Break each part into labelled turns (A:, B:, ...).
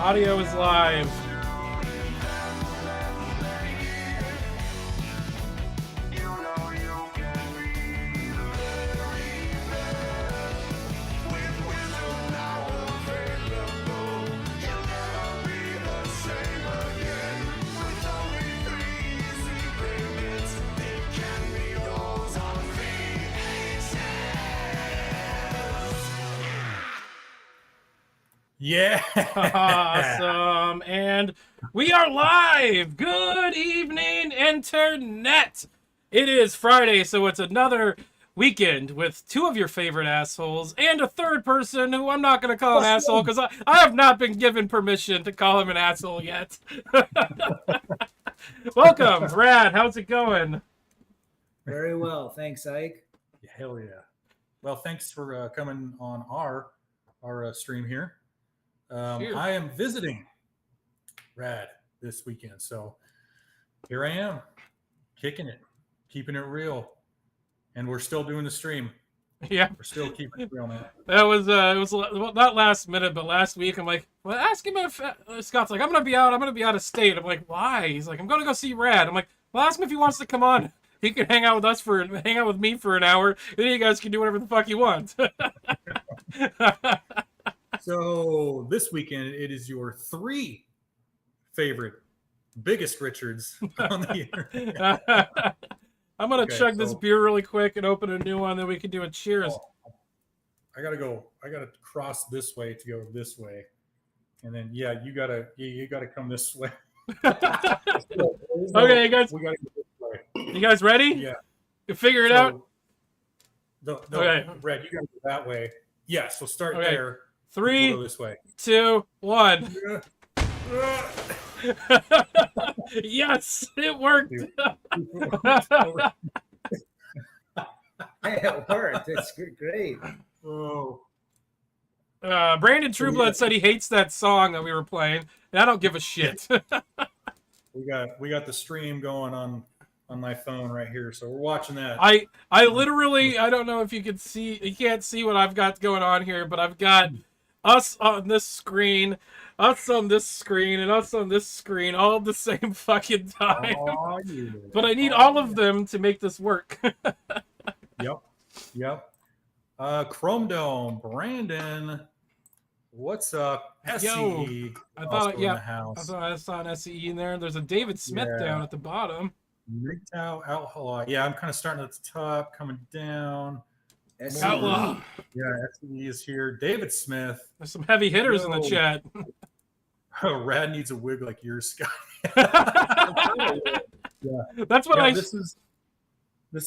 A: Audio is live.
B: Yeah.
A: Awesome. And we are live. Good evening, Internet. It is Friday, so it's another weekend with two of your favorite assholes and a third person who I'm not going to call an asshole because I have not been given permission to call him an asshole yet. Welcome, Brad. How's it going?
C: Very well. Thanks, Ike.
B: Hell yeah. Well, thanks for coming on our stream here.
A: Sure.
B: I am visiting Rad this weekend, so here I am, kicking it, keeping it real, and we're still doing the stream.
A: Yeah,
B: we're still keeping it real, man.
A: That was it was well, not last minute, but last week. I'm like, well, ask him if Scott's like, I'm gonna be out of state. I'm like, why? He's like, I'm gonna go see Rad. I'm like, well, ask him if he wants to come on. He can hang out with me for an hour, and then you guys can do whatever the fuck you want.
B: So this weekend, it is your three favorite, biggest Richards on the internet.
A: I'm gonna chug this beer really quick and open a new one, then we can do a cheers.
B: I gotta cross this way to go this way, and then you gotta come this way.
A: Okay, guys.
B: We gotta go this way.
A: You guys ready?
B: Yeah.
A: You figure it out.
B: Okay, Brad, you gotta go that way. Yeah, so start there.
A: 3,
B: we'll go this way.
A: 2, 1. Yes, it worked.
C: Hey, it worked. It's great.
B: Oh.
A: Brandon Trueblood said he hates that song that we were playing, and I don't give a shit.
B: we got the stream going on my phone right here, so we're watching that.
A: I literally, I don't know if you can see, you can't see what I've got going on here, but I've got us on this screen, us on this screen, and us on this screen all at the same fucking time.
B: Oh, yeah.
A: But I need all of them to make this work.
B: Yep. Chrome Dome, Brandon, what's up? SCE.
A: Yo, I thought,
B: in the house.
A: I thought I saw an SCE in there. There's a David Smith down at the bottom.
B: MacLeod Outlaw. Yeah, I'm kind of starting at the top, coming down.
A: Outlaw.
B: Yeah, SCE is here. David Smith.
A: There's some heavy hitters in the chat.
B: Oh, Rad needs a wig like yours, Scott. Yeah.
A: That's what
B: This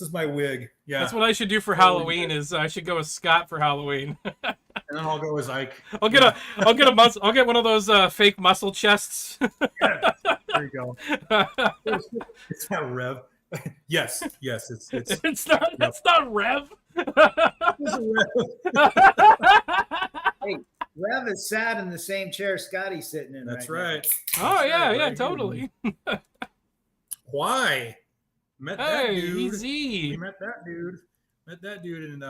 B: is my wig. Yeah.
A: That's what I should do for Halloween. Is I should go with Scott for Halloween.
B: And then I'll go as Ike.
A: I'll get I'll get one of those fake muscle chests.
B: Yeah, there you go. It's not Rev. Yes,
A: it's not. Yep. That's not Rev.
C: Hey, Rev is sat in the same chair Scotty's sitting in.
B: That's right.
A: Oh yeah, totally.
B: Why? Met that dude.
A: Easy.
B: We met that dude. Met that dude in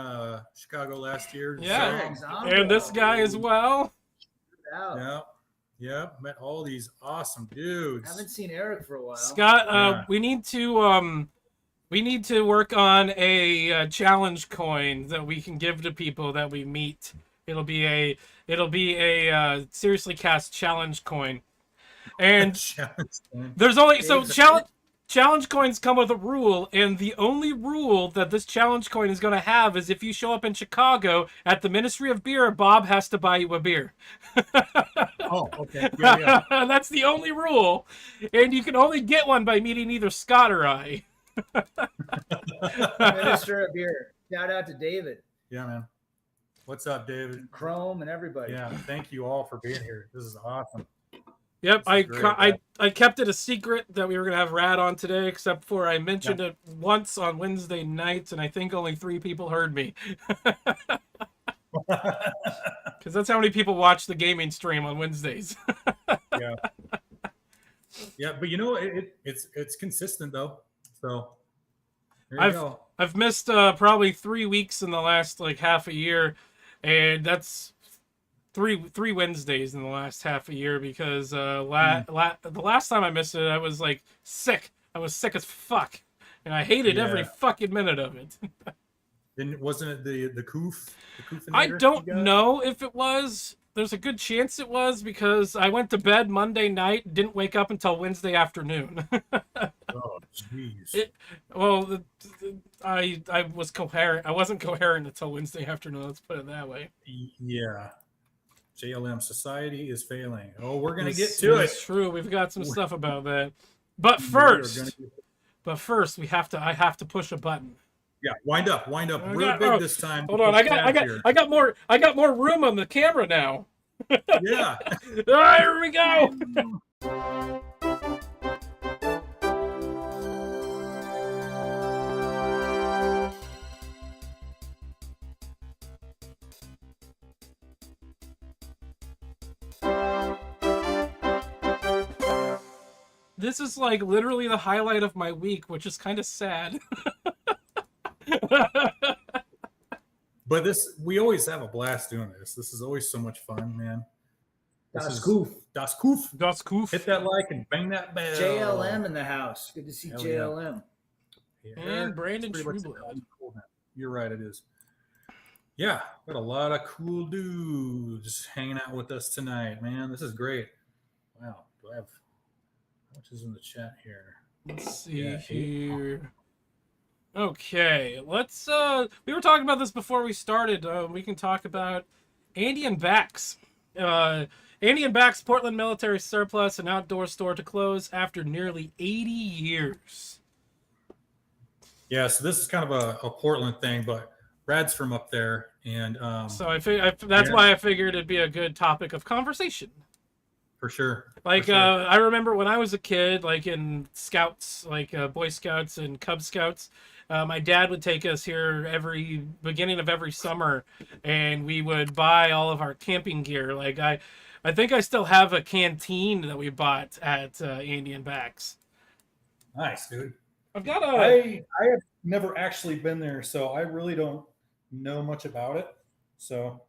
B: Chicago last year.
A: Yeah, and this guy as well.
B: Yeah. Met all these awesome dudes.
C: Haven't seen Eric for a while.
A: Scott, we need to work on a challenge coin that we can give to people that we meet. It'll be a Seriously Cast challenge coin, and there's only challenge coins come with a rule, and the only rule that this challenge coin is going to have is if you show up in Chicago at the Ministry of Beer, Bob has to buy you a beer.
B: Oh, okay. Yeah.
A: That's the only rule, and you can only get one by meeting either Scott or I.
C: Minister of Beer. Shout out to David.
B: Yeah, man. What's up, David?
C: Chrome and everybody.
B: Yeah, thank you all for being here. This is awesome.
A: Yep, I kept it a secret that we were gonna have Rad on today, except for I mentioned it once on Wednesday nights, and I think only 3 people heard me. Because that's how many people watch the gaming stream on Wednesdays.
B: Yeah, but you know it's consistent though. So there you go.
A: I've missed probably 3 weeks in the last like half a year, and that's three Wednesdays in the last half a year because the last time I missed it, I was like sick. I was sick as fuck, and I hated every fucking minute of it.
B: Then wasn't it the Coof? The
A: I
B: Coofinator
A: don't
B: you got?
A: know if it was. There's a good chance it was because I went to bed Monday night, didn't wake up until Wednesday afternoon.
B: Oh, jeez.
A: I was coherent. I wasn't coherent until Wednesday afternoon. Let's put it that way.
B: Yeah. JLM Society is failing. Oh, we're gonna get
A: This
B: to it.
A: is true. We've got some stuff about that. But
B: We are
A: first,
B: gonna
A: I have to push a button.
B: Yeah, wind up,
A: I
B: real
A: got-
B: big
A: oh,
B: this time.
A: Hold on, I
B: Here.
A: got more room on the camera now.
B: Yeah.
A: All right, here we go. This is like literally the highlight of my week, which is kind of sad.
B: But we always have a blast doing this. This is always so much fun, man.
C: Das Koof.
B: Das Koof.
A: Das Koof.
B: Hit that like and bang that bell.
C: JLM in the house. Good to see
B: Hell
C: JLM.
B: Yeah,
A: And Brandon
B: it's pretty much
A: Trueblood.
B: cool now. You're right, it is. Yeah, got a lot of cool dudes hanging out with us tonight, man. This is great. Wow. Do I have how much is in the chat here?
A: Let's see
B: Yeah,
A: here. Okay, let's we were talking about this before we started. We can talk about Andy and Bax. Andy and Bax Portland Military Surplus, an outdoor store to close after nearly 80 years.
B: Yeah, so this is kind of a Portland thing, but Brad's from up there, and
A: So that's why I figured it'd be a good topic of conversation.
B: for sure.
A: Like
B: for sure.
A: I remember when I was a kid, like in Scouts, like Boy Scouts and Cub Scouts, my dad would take us here every beginning of every summer, and we would buy all of our camping gear. Like I think I still have a canteen that we bought at Andy and Bax.
B: Nice, dude.
A: I've got
B: I have never actually been there, so I really don't know much about it. So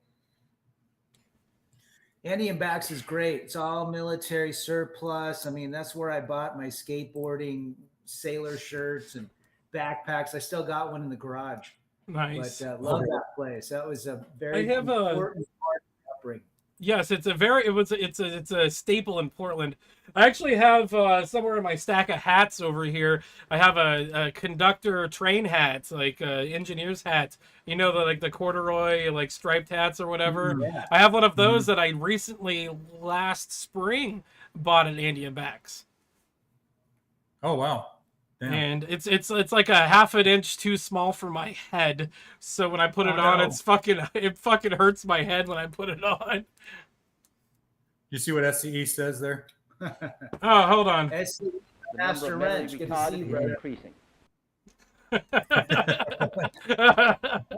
C: Andy and Bax is great. It's all military surplus. I mean, that's where I bought my skateboarding sailor shirts and backpacks. I still got one in the garage.
A: nice.
C: But love that place. That was a very
A: I have
C: important part of the upbringing.
A: Yes, it's a staple in Portland. I actually have somewhere in my stack of hats over here. I have a conductor train hat, like engineer's hat. You know, the corduroy like striped hats or whatever.
C: Yeah.
A: I have one of those that I recently last spring bought at Andy and Bax,
B: oh wow. Damn.
A: and it's like a half an inch too small for my head. So when I put it on,
B: no.
A: it fucking hurts my head when I put it on.
B: You see what SCE says there?
A: Oh, hold on.
C: SC
D: The
C: Master
D: number of
C: Wrench.
D: mentally
C: Good to
D: retarded
C: see you,
D: is
C: brother.
D: increasing.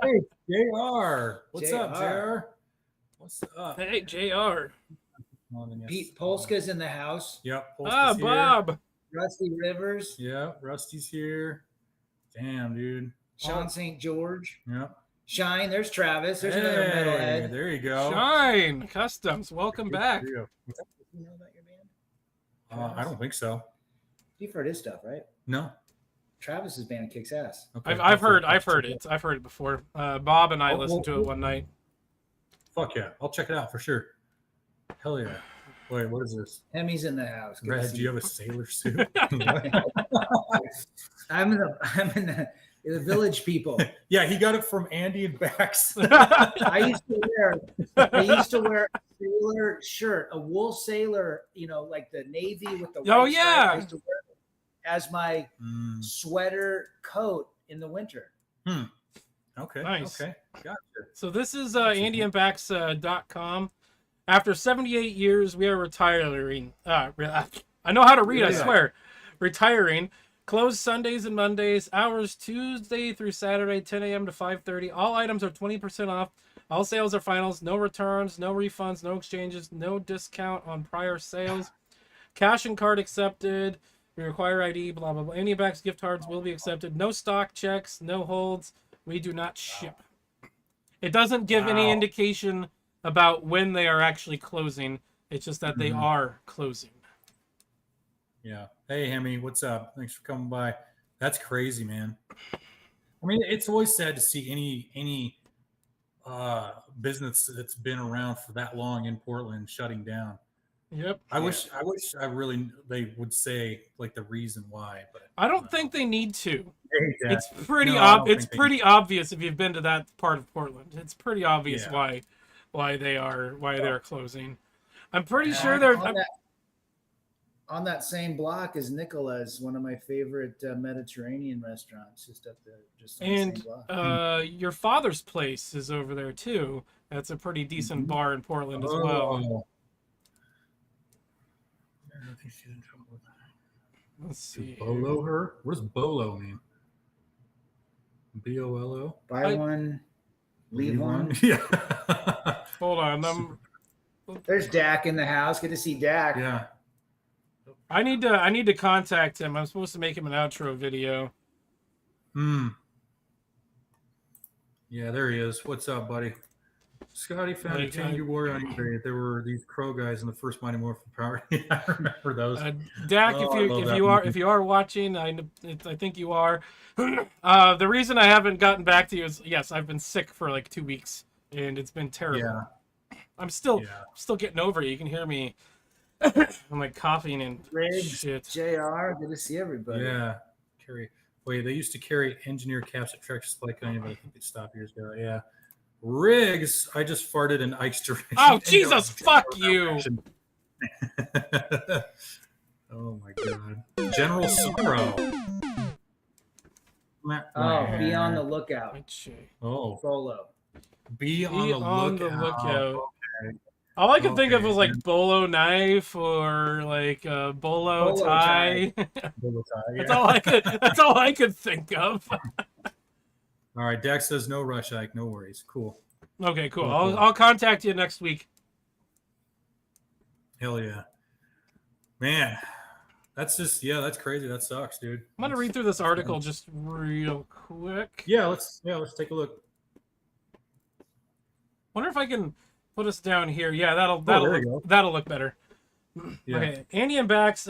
B: Hey, JR. What's up,
C: JR?
B: JR? What's up?
A: Hey, JR.
C: Pete Polska's in the house.
B: Yep.
A: Ah,
B: Polska's here.
A: Bob.
C: Rusty Rivers.
B: Yep. Rusty's here. Damn, dude.
C: Sean St. George.
B: Yep.
C: Shine. There's Travis. There's another
B: Hey,
C: metalhead.
B: there you go.
A: Shine Customs. Welcome back.
C: You know about your band?
B: I don't think so.
C: You've heard his stuff, right?
B: No.
C: Travis's band kicks ass.
B: Okay.
A: I've heard it. I've heard it before. Bob and I listened to it one night.
B: Fuck yeah. I'll check it out for sure. Hell yeah. Wait, what is this?
C: Hemi's in the house. Good to
B: Brad,
C: see
B: do you have a sailor suit?
C: I'm in the village people.
B: Yeah, he got it from Andy and Bax.
C: I used to wear a sailor shirt, a wool sailor, like the navy with the
A: Oh,
C: white stripe.
A: yeah.
C: I used to wear it as my sweater coat in the winter.
B: Okay.
A: Nice.
B: Okay. Gotcha.
A: So this is AndyandBax.com. After 78 years, we are retiring. I know how to read, I
B: Yeah.
A: swear. Retiring. Closed Sundays and Mondays. Hours Tuesday through Saturday, 10 a.m. to 5:30. All items are 20% off. All sales are finals. No returns, no refunds, no exchanges, no discount on prior sales. Cash and card accepted. We require ID, blah, blah, blah. Any Bax gift cards will be accepted. No stock checks, no holds. We do not ship. It doesn't give any
B: Wow.
A: indication about when they are actually closing. It's just that they are closing.
B: Yeah. Hey, Hemi, what's up? Thanks for coming by. That's crazy, man. I mean, it's always sad to see any business that's been around for that long in Portland shutting down.
A: Yep.
B: I wish they would say like the reason why, but
A: I don't think they need to.
B: exactly.
A: It's pretty
B: No, I don't
A: it's
B: think they-
A: pretty obvious if you've been to that part of Portland. It's pretty obvious
B: Yeah.
A: why they're closing. I'm pretty
C: And
A: sure they're
C: on that same block is Nicola's, one of my favorite Mediterranean restaurants, just up there, just on the
A: and
C: same block.
A: your father's place is over there too. That's a pretty decent bar in Portland as well.
B: Oh. I think she's in trouble with that.
A: Let's see.
B: Bolo her? What does Bolo mean? BOLO?
C: Buy one, leave one.
B: Yeah.
A: Hold on.
C: There's Dak in the house. Good to see Dak.
B: Yeah.
A: I need to contact him. I'm supposed to make him an outro video.
B: Yeah, there he is. What's up, buddy? Scotty found a Tengu warrior on eBay. There were these crow guys in the first Mighty Morphin Power. Yeah, I remember those.
A: Dak, if you are watching, I think you are. The reason I haven't gotten back to you is yes, I've been sick for like 2 weeks and it's been terrible.
B: Yeah.
A: I'm still getting over it. You can hear me. I'm like coughing and shit.
C: JR, good to see everybody.
B: Yeah. Wait, they used to carry engineer caps at Tractor Supply Company, but I think they stopped years ago. Yeah. Riggs, I just farted in Ike's direction.
A: Oh, Jesus, fuck you.
B: Oh, my God. General Sorrow.
C: Oh, be on the lookout.
B: Oh.
C: Bolo.
B: Be on the lookout. Okay.
A: All I could think of was like bolo knife or like bolo tie.
B: Bolo tie, yeah.
A: That's all I could think of.
B: All right, Dax says no rush, Ike. No worries. Cool.
A: Okay, cool. I'll contact you next week.
B: Hell yeah, man. That's that's crazy. That sucks, dude.
A: I'm gonna read through this article just real quick.
B: Yeah, let's take a look.
A: Wonder if I can put us down here. Yeah, that'll look better. Yeah. Okay, Andy and Bax,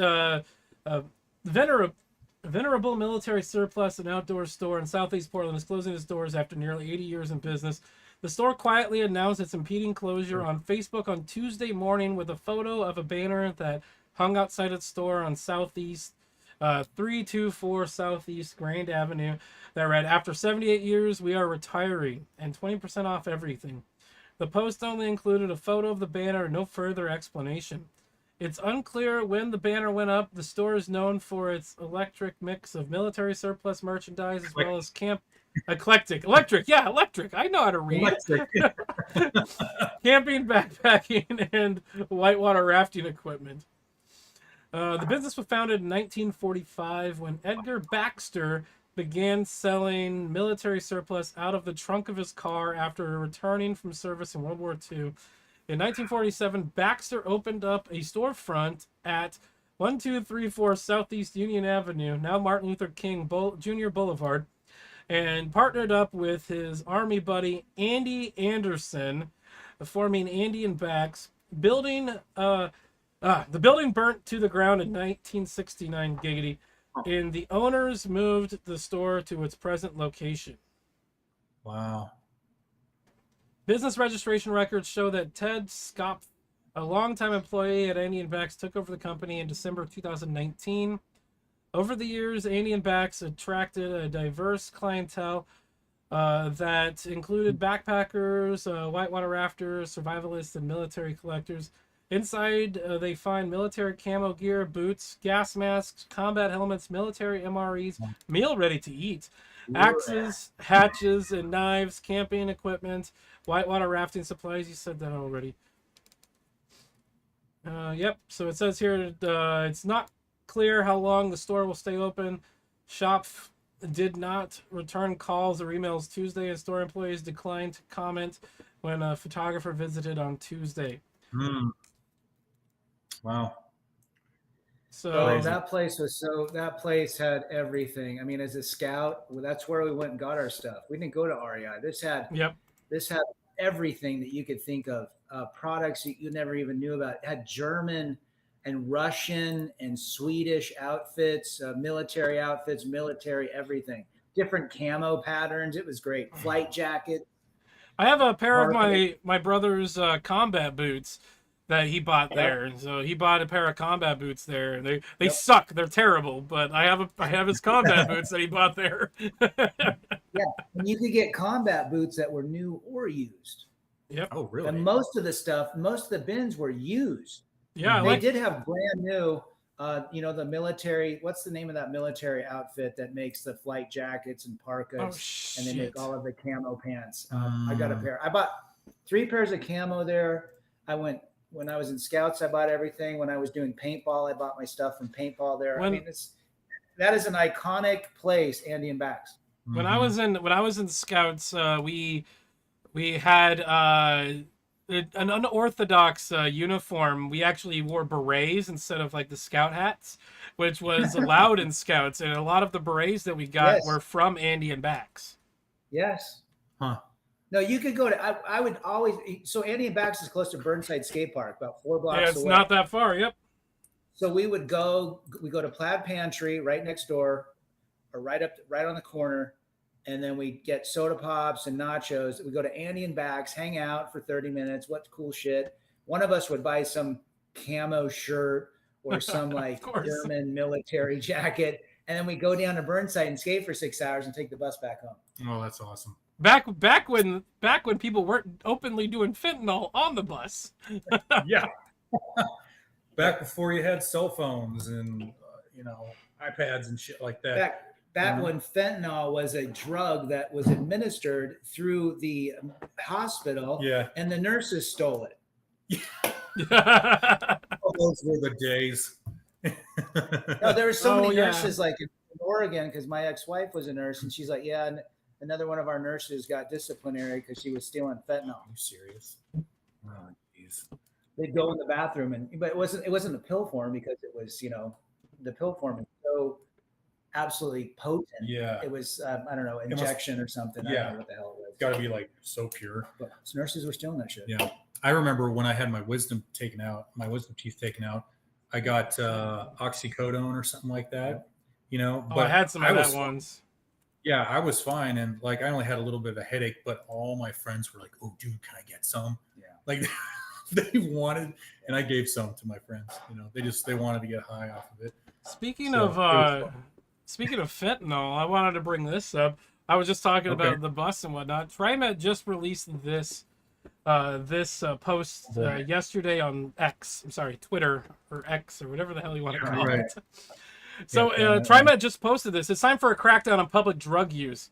A: venerable military surplus and outdoor store in Southeast Portland is closing its doors after nearly 80 years in business. The store quietly announced its impending closure on Facebook on Tuesday morning with a photo of a banner that hung outside its store on Southeast 324 Southeast Grand Avenue that read, "After 78 years, we are retiring and 20% off everything." The post only included a photo of the banner and no further explanation. It's unclear when the banner went up. The store is known for its eclectic mix of military surplus merchandise as well as electric. I know how to read. Camping, backpacking, and whitewater rafting equipment. The business was founded in 1945 when Edgar Baxter began selling military surplus out of the trunk of his car after returning from service in World War II. In 1947, Baxter opened up a storefront at 1234 Southeast Union Avenue, now Martin Luther King Jr. Boulevard, and partnered up with his Army buddy Andy Anderson, forming Andy and Bax. The building burnt to the ground in 1969, giggity, and the owners moved the store to its present location.
B: Wow.
A: Business registration records show that Ted Skopf, a longtime employee at Andy & Bax, took over the company in December 2019. Over the years, Andy & Bax attracted a diverse clientele that included backpackers, whitewater rafters, survivalists, and military collectors. Inside, they find military camo gear, boots, gas masks, combat helmets, military MREs, meal ready to eat, axes, hatches, and knives, camping equipment, whitewater rafting supplies. You said that already. Yep. So it says here it's not clear how long the store will stay open. Shop did not return calls or emails Tuesday, and store employees declined to comment when a photographer visited on Tuesday.
B: Wow.
C: So that place had everything. I mean, as a scout, that's where we went and got our stuff. We didn't go to REI. This had everything that you could think of, products that you never even knew about. It had German and Russian and Swedish outfits, military outfits, military everything, different camo patterns. It was great. Flight jacket.
A: I have a pair of
C: Parka.
A: my brother's combat boots that he bought
C: Yep.
A: there, and so he bought a pair of combat boots there. And they
C: Yep.
A: suck; they're terrible. But I have his combat boots that he bought there.
C: Yeah, and you could get combat boots that were new or used.
A: Yep.
B: Oh, really?
C: And most of the bins were used.
A: Yeah,
C: They
A: like
C: did have brand new, the military. What's the name of that military outfit that makes the flight jackets and parkas,
A: oh
C: and they
A: shit.
C: make all of the camo pants? I got a pair. I bought 3 pairs of camo there. When I was in Scouts. I bought everything. When I was doing paintball, I bought my stuff from paintball there. I mean, that is an iconic place, Andy and Bax.
A: When I was in Scouts, we had an unorthodox uniform. We actually wore berets instead of like the scout hats, which was allowed in Scouts. And a lot of the berets that we got were from Andy and Bax.
C: Yes.
B: Huh.
C: No, you could go to. I would always. So Andy and Bax is close to Burnside Skate Park, about 4 blocks away.
A: Yeah, it's not that far. Yep.
C: So we go to Plaid Pantry right next door, or right on the corner, and then we get soda pops and nachos. We go to Andy and Bax, hang out for 30 minutes. What cool shit. One of us would buy some camo shirt or some like German military jacket, and then we go down to Burnside and skate for 6 hours and take the bus back home.
B: Oh, that's awesome.
A: Back when people weren't openly doing fentanyl on the bus.
B: Yeah. Back before you had cell phones and iPads and shit like that.
C: Back when fentanyl was a drug that was administered through the hospital, and the nurses stole it.
B: Oh, those were the days.
C: No, there were so many nurses like in Oregon, because my ex-wife was a nurse, and she's like, yeah, and another one of our nurses got disciplinary because she was stealing fentanyl.
B: Are you serious? Oh, jeez.
C: They'd go in the bathroom, but it wasn't the pill form, because it was, the pill form is so absolutely potent.
B: Yeah.
C: It was, I don't know, injection or something.
B: Yeah.
C: I don't know what the hell it was.
B: It's got to be like so pure.
C: But nurses were stealing that shit.
B: Yeah. I remember when I had my wisdom teeth taken out, I got oxycodone or something like that,
A: But I had some of that once.
B: Yeah, I was fine. And like, I only had a little bit of a headache, but all my friends were like, oh, dude, can I get some?
C: Yeah.
B: Like they wanted, and I gave some to my friends, they wanted to get high off of it.
A: Speaking of fentanyl, I wanted to bring this up. I was just talking about the bus and whatnot. TriMet just released this post yesterday on X. I'm sorry, Twitter or X or whatever the hell you want to call it. So TriMet just posted this. It's time for a crackdown on public drug use.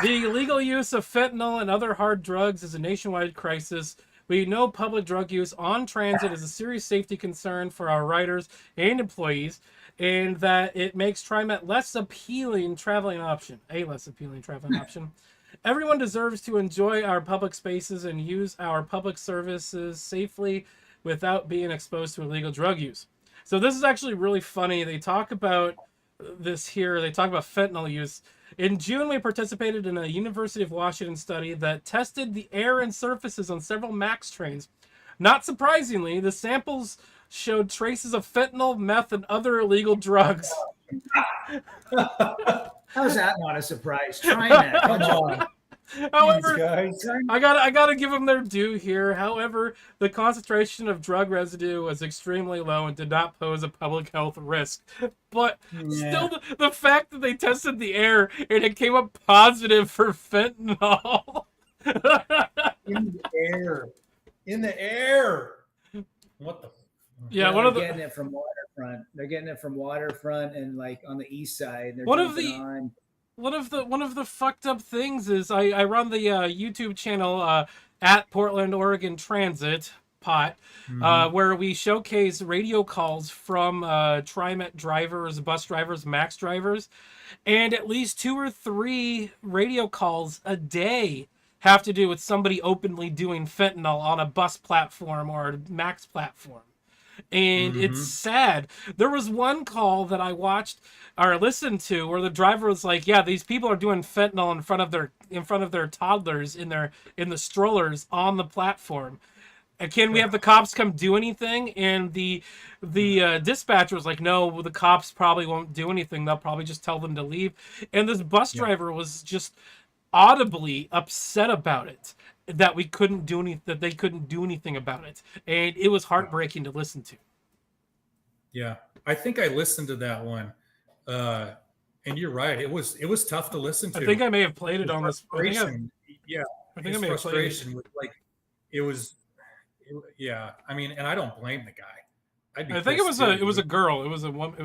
A: The illegal use of fentanyl and other hard drugs is a nationwide crisis. We know public drug use on transit is a serious safety concern for our riders and employees, and that it makes TriMet a less appealing traveling option. Everyone deserves to enjoy our public spaces and use our public services safely without being exposed to illegal drug use. So this is actually really funny. They talk about this here. They talk about fentanyl use. In June, we participated in a University of Washington study that tested the air and surfaces on several MAX trains. Not surprisingly, the samples showed traces of fentanyl, meth, and other illegal drugs.
C: How's that not a surprise? TriMet, come on.
A: However, I gotta give them their due here. However, the concentration of drug residue was extremely low and did not pose a public health risk. But still, the fact that they tested the air and it came up positive for fentanyl.
C: In the air.
B: What the?
C: Yeah, they're getting it from waterfront. They're getting it from waterfront and like on the east side. They're
A: One of the fucked up things is I run the YouTube channel at Portland, Oregon Transit Pot, where we showcase radio calls from TriMet drivers, bus drivers, MAX drivers, and at least 2 or 3 radio calls a day have to do with somebody openly doing fentanyl on a bus platform or a MAX platform. And it's sad. There was one call that I watched or listened to where the driver was like, "Yeah, these people are doing fentanyl in front of their toddlers in the strollers on the platform. And can we have the cops come do anything?" And the dispatcher was like, "No, the cops probably won't do anything. They'll probably just tell them to leave." And this bus driver was just audibly upset about it, that we couldn't do any that they couldn't do anything about it, and it was heartbreaking to listen to.
B: Yeah, I think I listened to that one, and you're right. It was tough to listen to.
A: I think I may have played it
B: The
A: on this. I think
B: his
A: I may have played it.
B: frustration was like, yeah. I mean, and I don't blame the guy. I'd be
A: I think it
B: pissed
A: was
B: too.
A: a girl. It was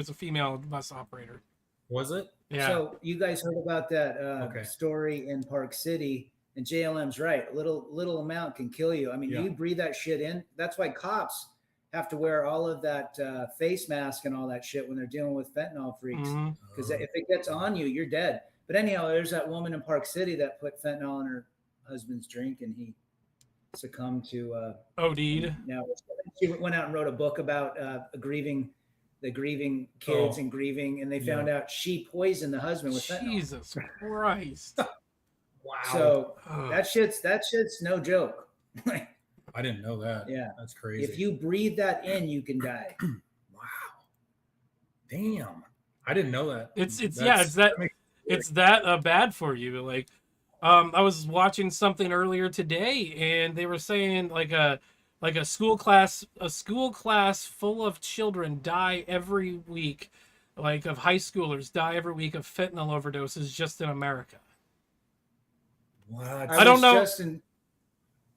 A: a female bus operator.
B: Was it?
A: Yeah.
C: So you guys heard about that
B: Okay.
C: story in Park City, and JLM's right. Little amount can kill you. I mean,
B: Yeah.
C: you breathe that shit in. That's why cops have to wear all of that face mask and all that shit when they're dealing with fentanyl freaks.
A: Mhm.
C: Because if it gets on you, you're dead. But anyhow, there's that woman in Park City that put fentanyl in her husband's drink, and he succumbed to.
A: OD'd.
C: Now she went out and wrote a book about the grieving kids and grieving, and they found out she poisoned the husband with fentanyl.
A: Jesus Christ.
B: Wow.
C: So
A: Ugh.
C: that shit's no joke.
B: I didn't know that.
C: Yeah.
B: That's crazy.
C: If you breathe that in, you can die.
B: Wow. Damn. I didn't know that.
A: It's
B: That makes
A: that bad for you. Like, I was watching something earlier today, and they were saying like a school class full of children die every week, like of high schoolers die every week of fentanyl overdoses just in America.
B: what?
A: I don't know.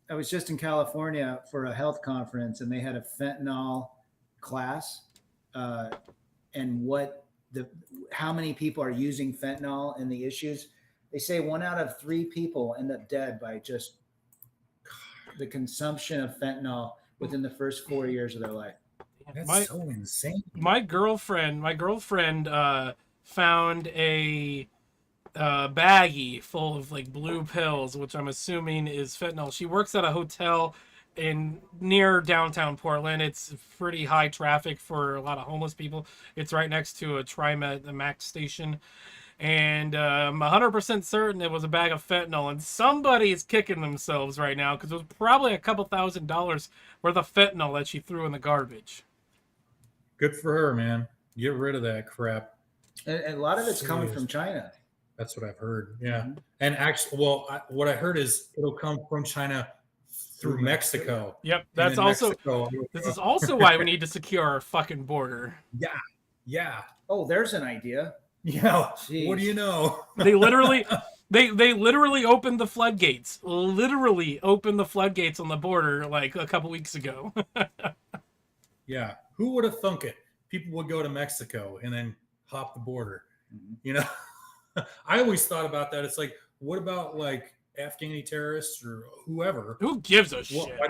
C: I was just in California for a health conference, and they had a fentanyl class, and how many people are using fentanyl and the issues. They say 1 out of 3 people end up dead by just the consumption of fentanyl within the first 4 years of their life.
B: That's so insane.
A: My girlfriend found a baggie full of like blue pills, which I'm assuming is fentanyl. She works at a hotel near downtown Portland. It's pretty high traffic for a lot of homeless people. It's right next to a TriMet, the Max station. And I'm 100% certain it was a bag of fentanyl, and somebody is kicking themselves right now because it was probably a couple $1,000s worth of fentanyl that she threw in the garbage.
B: Good for her, man. Get rid of that crap.
C: And a lot of it's coming from China.
B: That's what I've heard. Yeah. And actually, what I heard is it'll come from China through Mexico.
A: Yep.
B: And
A: That's
B: then
A: also
B: Mexico,
A: this is also why we need to secure our fucking border.
B: Yeah.
C: Oh, there's an idea.
B: Yeah.
C: Jeez.
B: What do you know?
A: They literally opened the floodgates. Literally opened the floodgates on the border like a couple weeks ago.
B: Yeah. Who would have thunk it? People would go to Mexico and then hop the border. You know, I always thought about that. It's like, what about like Afghani terrorists or whoever?
A: Who gives a shit?
B: Why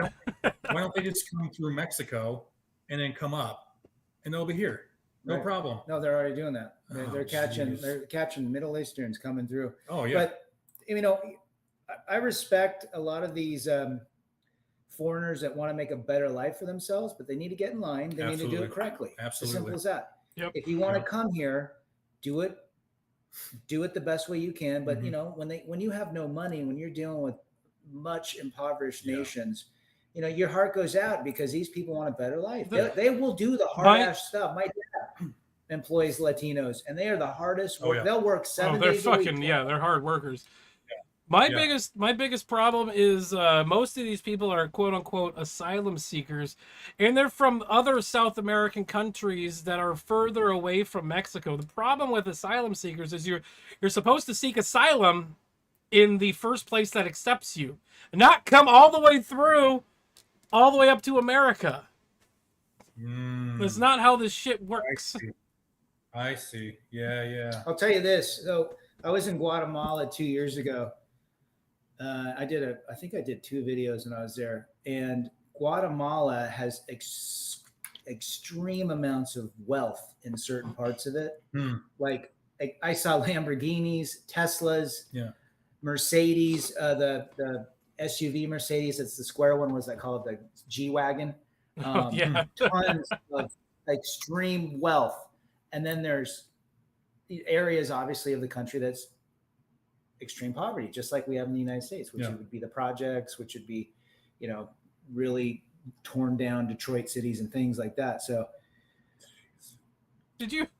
B: don't they just come through Mexico and then come up and they'll be here? No
C: Right.
B: problem.
C: No, they're already doing that. They're
B: geez.
C: catching Middle Easterns coming through.
B: Oh yeah.
C: But you know, I respect a lot of these foreigners that want to make a better life for themselves, but they need to get in line. They need to do it correctly.
B: Absolutely.
C: As simple as that.
A: Yep.
C: If you want to come here, do it the best way you can. But
B: Mhm.
C: you know, when you have no money, when you're dealing with much impoverished nations, you know, your heart goes out because these people want a better life. They will do the hard ass stuff. My dad employs Latinos, and they are the hardest work. They'll work 7
A: they're
C: days a week.
A: fucking they're hard workers. My biggest problem is most of these people are quote unquote asylum seekers, and they're from other South American countries that are further away from Mexico. The problem with asylum seekers is you're supposed to seek asylum in the first place that accepts you, not come all the way up to America. That's not how this shit works.
B: I see. Yeah.
C: I'll tell you this. So I was in Guatemala 2 years ago. I think I did 2 videos when I was there, and Guatemala has extreme amounts of wealth in certain parts of it. Like I saw Lamborghinis, Teslas, Mercedes, the SUV Mercedes. It's the square one. What's that called? The G-Wagon.
A: Yeah.
C: Tons of extreme wealth. And then there's areas, obviously, of the country that's extreme poverty, just like we have in the United States, which would be the projects, which would be, really torn down Detroit cities and things like that. So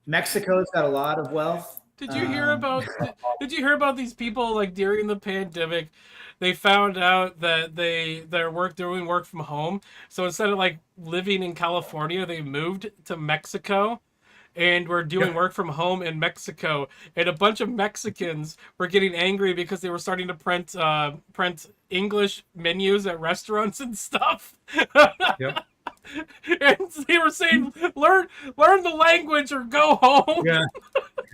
C: Mexico's got a lot of wealth.
A: Did you hear about did you hear about these people, like, during the pandemic, they found out that they're doing work from home. So instead of, like, living in California, they moved to Mexico and were doing work from home in Mexico. And a bunch of Mexicans were getting angry because they were starting to print English menus at restaurants and stuff.
B: Yep.
A: And they were saying, learn the language or go home.
B: Yeah.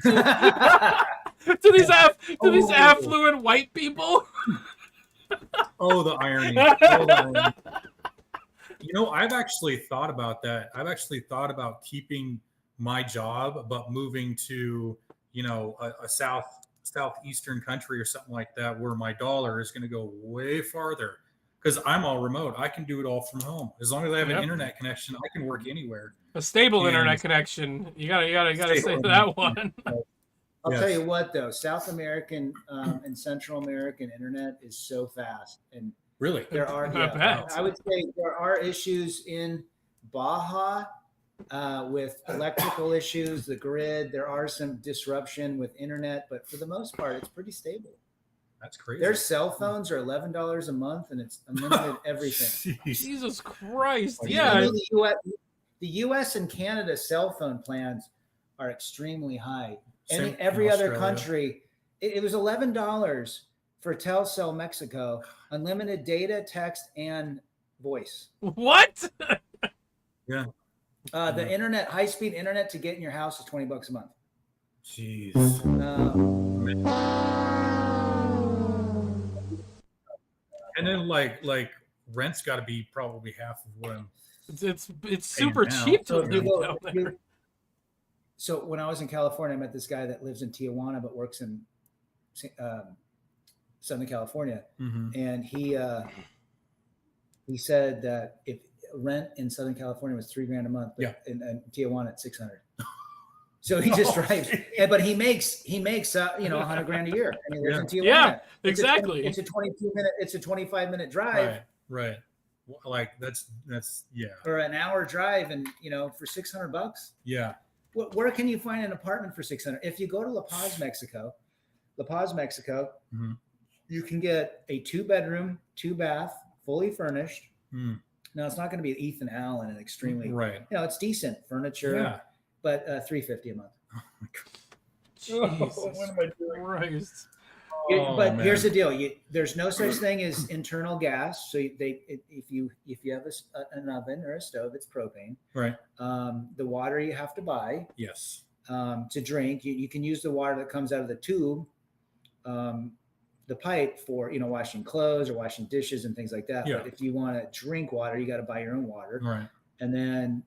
A: to these affluent white people.
B: Oh, the irony. Oh, the irony. I've actually thought about that. I've actually thought about keeping my job, but moving to, a southeastern country or something like that, where my dollar is going to go way farther, because I'm all remote. I can do it all from home. As long as I have an internet connection, I can work anywhere.
A: A stable internet connection. You gotta say that one.
C: I'll tell you what, though, South American and Central American internet is so fast, and
B: really,
C: there are. I would say there are issues in Baja with electrical issues, the grid. There are some disruption with internet, but for the most part, it's pretty stable.
B: That's crazy.
C: Their cell phones are $11 a month, and it's unlimited everything.
A: Jesus Christ!
C: The U.S. and Canada cell phone plans are extremely high. And
B: Same
C: every
B: in
C: other
B: Australia.
C: country, it was $11 for Telcel Mexico, unlimited data, text, and voice.
A: What?
B: Yeah.
C: The internet, high-speed internet to get in your house is $20 a month.
B: Jeez. And then like rent's got to be probably half of what I'm.
A: It's super cheap to live down there.
C: So when I was in California, I met this guy that lives in Tijuana but works in Southern California, and he said that if rent in Southern California was $3,000 a month, but in Tijuana at $600. So he just drives, but he makes $100,000 a year, and he lives in Tijuana.
A: Yeah, exactly.
C: It's a 25-minute drive.
B: Right. Like that's
C: Or an hour drive, and for $600.
B: Yeah.
C: Where can you find an apartment for $600? If you go to La Paz, Mexico, you can get a 2-bedroom, 2-bath, fully furnished. Now it's not going to be Ethan Allen and extremely it's decent furniture, but $350 a month.
B: Oh my God.
A: Jesus
B: what am I doing?
A: Christ.
C: But here's the deal: there's no such thing as internal gas. So if you have an oven or a stove, it's propane.
B: Right.
C: The water you have to buy.
B: Yes.
C: To drink, you can use the water that comes out of the tube, the pipe, for washing clothes or washing dishes and things like that.
B: Yeah.
C: But if you want to drink water, you got to buy your own water.
B: Right.
C: And then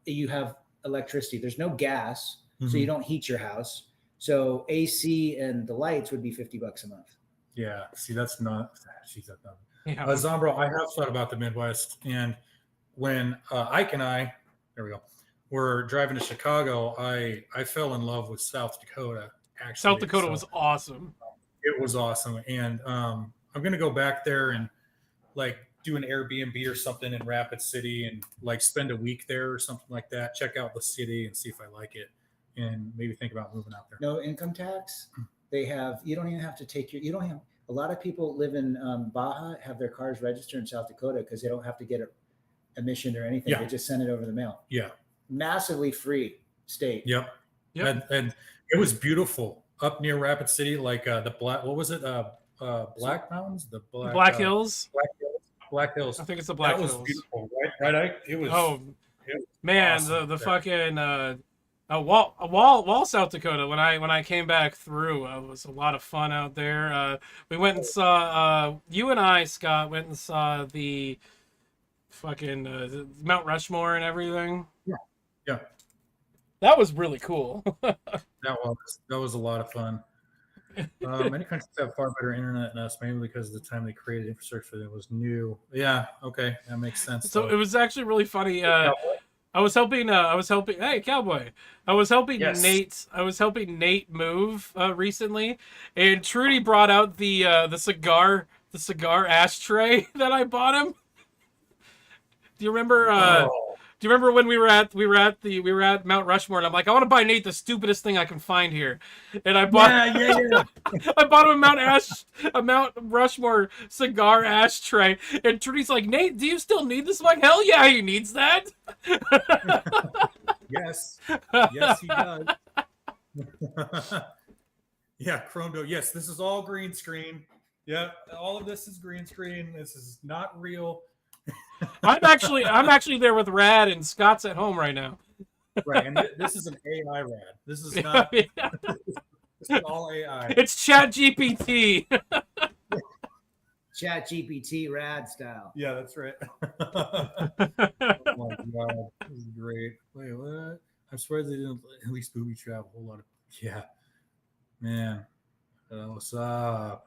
C: you have electricity. There's no gas, so you don't heat your house. So AC and the lights would be $50 a month.
B: Yeah. See, that's not. She's not.
A: Yeah.
B: Zombro, I have thought about the Midwest, and when Ike and I, there we go, were driving to Chicago, I fell in love with South Dakota. Actually,
A: South Dakota was awesome.
B: It was awesome, and I'm gonna go back there and like do an Airbnb or something in Rapid City and like spend a week there or something like that. Check out the city and see if I like it, and maybe think about moving out there.
C: No income tax. They have. You don't even have to take your. You don't have. A lot of people live in Baja, have their cars registered in South Dakota because they don't have to get it emissioned or anything. They just send it over the mail.
B: Yeah.
C: Massively free state.
B: Yep. And it was beautiful up near Rapid City, like the Black. What was it? Black Mountains. The
A: Black Hills.
B: Black Hills.
A: I think it's the Black Hills.
B: That was beautiful, right? Ike? It was.
A: Oh, man,
B: awesome.
A: the fucking Wall, South Dakota. When I came back through, it was a lot of fun out there. We went and saw. You and I, Scott, went and saw the fucking Mount Rushmore and everything.
B: Yeah.
A: That was really cool.
B: That was a lot of fun. Many countries have far better internet than us, mainly because of the time they created infrastructure that was new. Yeah, okay, that makes sense.
A: So
B: Though.
A: it was actually really funny.
B: Cowboy?
A: I was helping. Hey, cowboy. I was helping
B: Yes.
A: Nate. I was helping Nate move recently, and Trudy brought out the cigar ashtray that I bought him. Do you remember?
B: Oh,
A: Do you remember when we were at Mount Rushmore? And I'm like, I want to buy Nate the stupidest thing I can find here, and I bought.
B: yeah.
A: I bought him a Mount Rushmore cigar ashtray, and Trudy's like, Nate, do you still need this? I'm like, hell yeah, he needs that.
B: Yes, yes, he does. Yeah, Chrono. Yes, this is all green screen. Yeah, all of this is green screen. This is not real.
A: I'm actually there with Rad, and Scott's at home right now.
B: Right, and this is an AI rad. This is not. This is all AI.
A: It's Chat GPT.
C: Chat GPT rad style.
B: Yeah, that's right. Oh my god, this is great. Wait, what? I'm surprised they didn't at least booby trap a whole lot of. Yeah, man. What's up?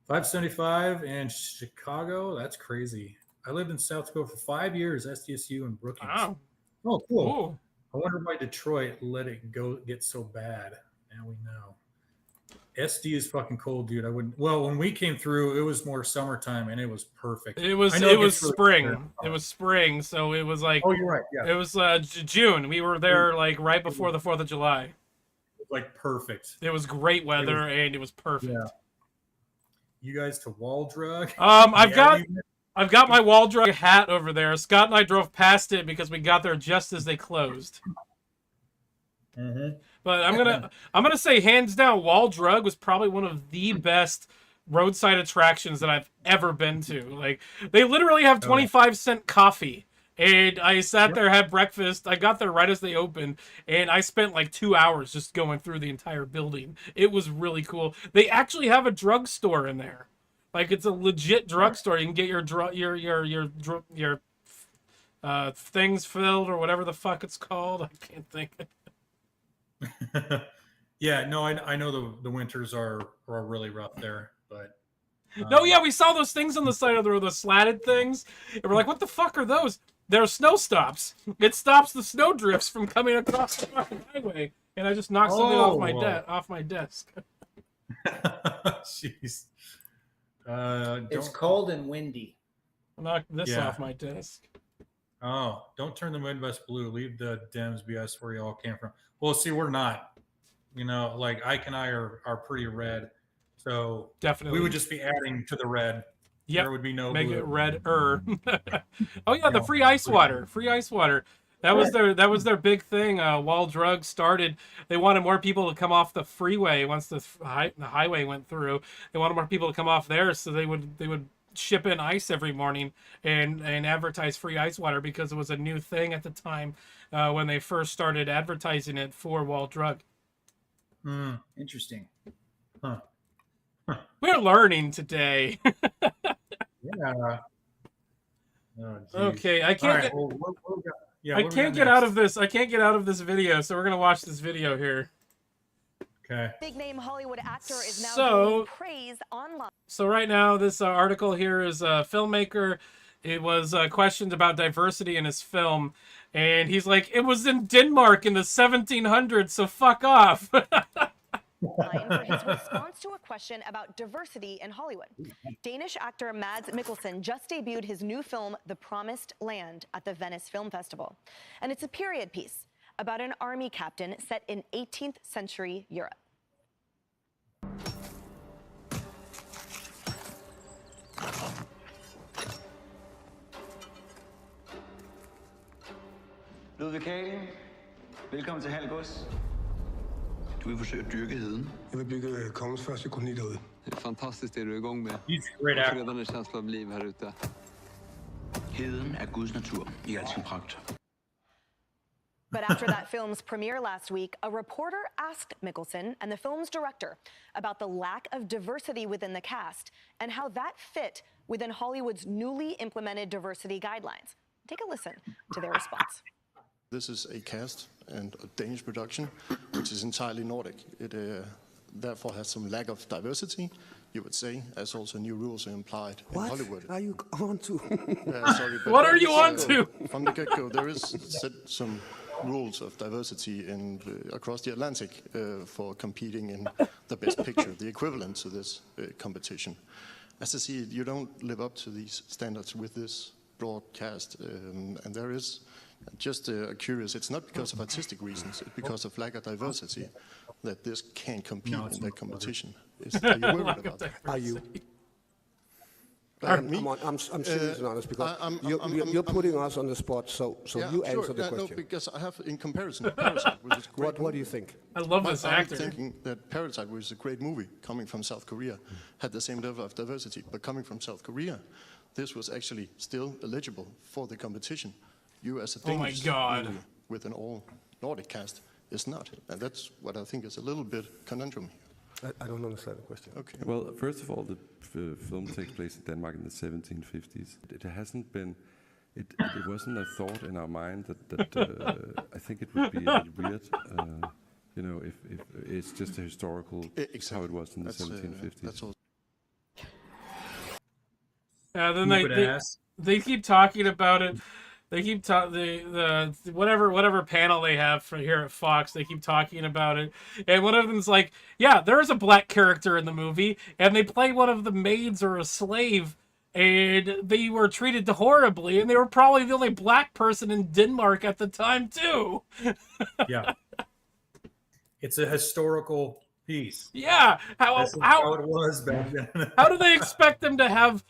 B: 575 in Chicago. That's crazy. I lived in South Dakota for 5 years, SDSU and Brookings.
A: Wow.
B: Oh, cool.
A: Ooh.
B: I wonder why Detroit let it get so bad. Now we know. SD is fucking cold, dude. I wouldn't. Well, when we came through, it was more summertime, and it was perfect.
A: It was spring. It was spring, so it was like.
B: Oh, you're right. Yeah.
A: It was June. We were there like right before the 4th of July.
B: It was like perfect.
A: It was great weather, and it was perfect.
B: Yeah. You guys to Wall Drug?
A: I've got my Wall Drug hat over there. Scott and I drove past it because we got there just as they closed.
B: Mm-hmm.
A: But I'm gonna say hands down, Wall Drug was probably one of the best roadside attractions that I've ever been to. Like they literally have 25-cent coffee. And I sat there, had breakfast. I got there right as they opened, and I spent like 2 hours just going through the entire building. It was really cool. They actually have a drugstore in there. Like it's a legit drugstore. You can get your things filled or whatever the fuck it's called. I can't think.
B: Yeah, no, I know the winters are really rough there, but
A: no, yeah, we saw those things on the side of the road, those slatted things, and we're like, what the fuck are those? They're snow stops. It stops the snow drifts from coming across the highway, and I just knocked something off my desk.
B: Jeez.
C: It's cold and windy.
A: I knocked this off my desk.
B: Oh, don't turn the Midwest blue. Leave the Dems BS where you all came from. Well, see, we're not. You know, like Ike and I are pretty red. So
A: definitely
B: we would just be adding to the red.
A: Yep.
B: There would be no
A: Make
B: blue.
A: it redder. Oh yeah, the free ice water. Free ice water. That was their big thing. Wall Drug started. They wanted more people to come off the freeway once the highway went through. They wanted more people to come off there, so they would ship in ice every morning and advertise free ice water because it was a new thing at the time when they first started advertising it for Wall Drug.
C: Interesting.
B: Huh.
A: We're learning today.
B: Yeah. Oh,
A: okay, I can't.
B: Right,
A: I can't get out of this. I can't get out of this video, so we're gonna watch this video here.
B: Okay.
D: Big name Hollywood actor is now getting praise online.
A: So right now, this article here is a filmmaker. It was questioned about diversity in his film, and he's like, "It was in Denmark in the 1700s, so fuck off."
D: For his response to a question about diversity in Hollywood. Danish actor Mads Mikkelsen just debuted his new film, The Promised Land, at the Venice Film Festival. And it's a period piece about an army captain set in 18th century Europe.
E: Ludvig Kaling, velkommen til Halgås. Du vil forsøge at dyrke heden.
F: Jeg vil bygge kongens første koloni derude.
G: Det er fantastisk det du er i gang med.
B: Great actor.
G: Fredag en känsla av liv här ute.
E: Heden er Guds natur i al sin pragt.
D: But after that film's premiere last week, a reporter asked Mikkelsen and the film's director about the lack of diversity within the cast and how that fit within Hollywood's newly implemented diversity guidelines. Take a listen to their response.
H: This is a cast and a Danish production, which is entirely Nordic. therefore has some lack of diversity, you would say, as also new rules are implied in Hollywood.
F: Are you on to?
H: Sorry, but
A: What are you on to?
H: From the get-go, there is set some rules of diversity across the Atlantic for competing in the best picture, the equivalent to this competition. As I see it, you don't live up to these standards with this broadcast, and there is just curious. It's not because of artistic reasons; it's because of lack of diversity that this can't compete in that competition. Are you worried about that?
F: Are you?
H: Me?
F: I'm serious and honest because you're putting us on the spot. So
H: Yeah,
F: you
H: sure.
F: answer the question.
H: No, because I have in comparison Parasite, which is a great
F: What do you think?
A: I love this
H: I'm
A: actor.
H: thinking that Parasite, which is a great movie, coming from South Korea, had the same level of diversity. But coming from South Korea, this was actually still eligible for the competition. You, as a
A: Oh my
H: Danish
A: God.
H: movie with an all-Nordic cast, is not. And that's what I think is a little bit conundrum here.
F: I don't understand the question.
H: Okay.
I: Well, first of all, the film takes place in Denmark in the 1750s. It hasn't been, it wasn't a thought in our mind that I think it would be a little weird, you know, if it's just a historical,
H: Exactly.
I: how it was in the
H: That's,
I: 1750s.
H: That's all.
A: Yeah, then
B: Stupid ass.
A: they keep talking about it. They keep the whatever panel they have for here at Fox. They keep talking about it, and one of them's like, "Yeah, there is a black character in the movie, and they play one of the maids or a slave, and they were treated horribly, and they were probably the only black person in Denmark at the time too."
B: Yeah. It's a historical piece.
A: Yeah,
B: This is how it was back then.
A: how do they expect them to have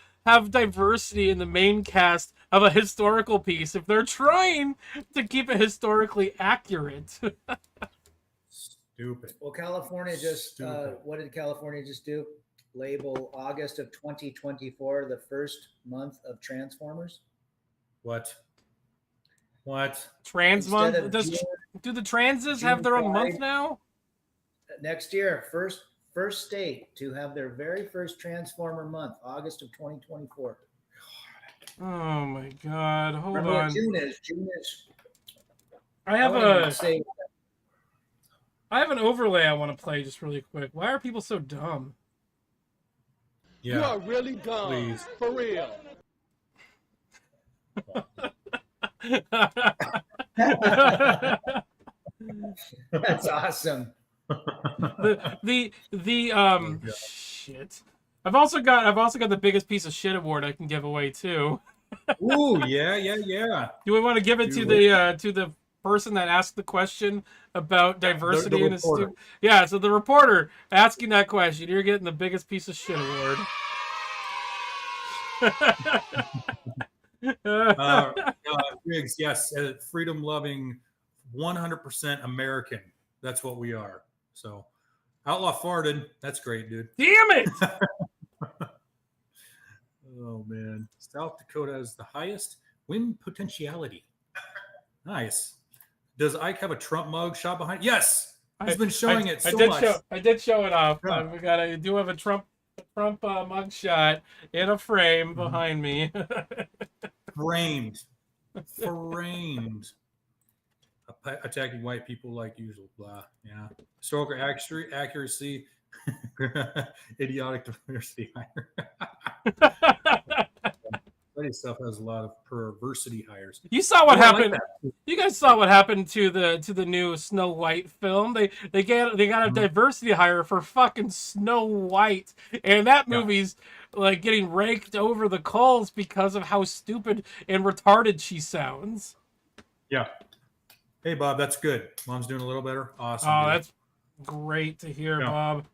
A: diversity in the main cast of a historical piece if they're trying to keep it historically accurate?
B: Stupid.
C: Well, California just
B: Stupid.
C: what did California just do? Label August of 2024 the first month of Transformers.
B: What?
A: Trans
C: Instead
A: month?
C: of
A: Do the transes
C: June
A: have their own
C: Pride.
A: month now?
C: Next year, first state to have their very first Transformer month, August of 2024.
A: Oh my God! Hold
C: Remember what
A: on.
C: June is? June is.
A: I have
C: don't even say
A: I have an overlay I want to play just really quick. Why are people so dumb?
B: Yeah.
F: You are really dumb.
B: Please.
F: For real.
C: that's awesome.
A: Shit. I've also got the biggest piece of shit award I can give away too.
B: Ooh, yeah.
A: Do we want to give it to the person that asked the question about diversity in a
B: reporter.
A: Yeah, so the reporter asking that question, you're getting the biggest piece of shit award.
B: Riggs, yes, freedom-loving, 100% American. That's what we are. So, Outlaw farted. That's great, dude.
A: Damn it!
B: Oh man, South Dakota has the highest wind potentiality. Nice. Does Ike have a Trump mug shot behind? Yes, he's been showing it so much.
A: I did show it off.
B: Yeah.
A: I do have a Trump mug shot in a frame
B: Mm-hmm.
A: behind me.
B: Framed. Attacking white people like usual. Blah. Yeah. Historical accuracy. Idiotic diversity. Study stuff has a lot of perversity hires.
A: You saw what
B: Oh, I like
A: happened.
B: that.
A: You guys saw what happened to the new Snow White film. They got a
B: Mm-hmm.
A: diversity hire for fucking Snow White, and that
B: Yeah.
A: movie's like getting raked over the coals because of how stupid and retarded she sounds.
B: Yeah. Hey, Bob, that's good. Mom's doing a little better. Awesome.
A: Oh,
B: dude.
A: that's great to hear,
B: Yeah.
A: Bob.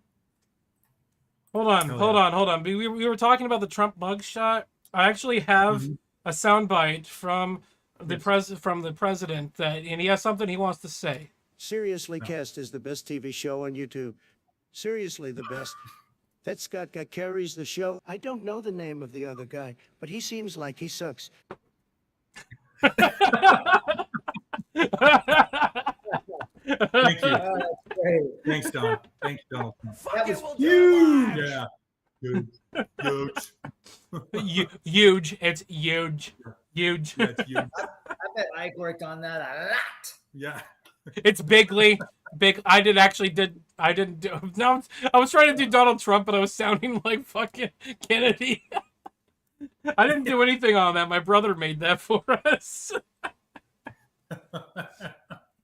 A: Hold on. We were talking about the Trump mugshot. I actually have
B: Mm-hmm.
A: a soundbite from the president and he has something he wants to say.
J: Seriously Cast is the best TV show on YouTube. Seriously, the best. That Scott guy carries the show. I don't know the name of the other guy, but he seems like he sucks.
B: Thank you.
C: That's great.
B: Thanks, Don. Thanks, Donald Trump.
C: That was
B: Huge. Yeah. Huge.
A: Huge. It's huge. Huge.
B: Yeah, it's huge.
C: I bet Ike worked on that a lot.
B: Yeah.
A: It's bigly. big. I didn't do. No, I was trying to do Donald Trump, but I was sounding like fucking Kennedy. I didn't do anything on that. My brother made that for us.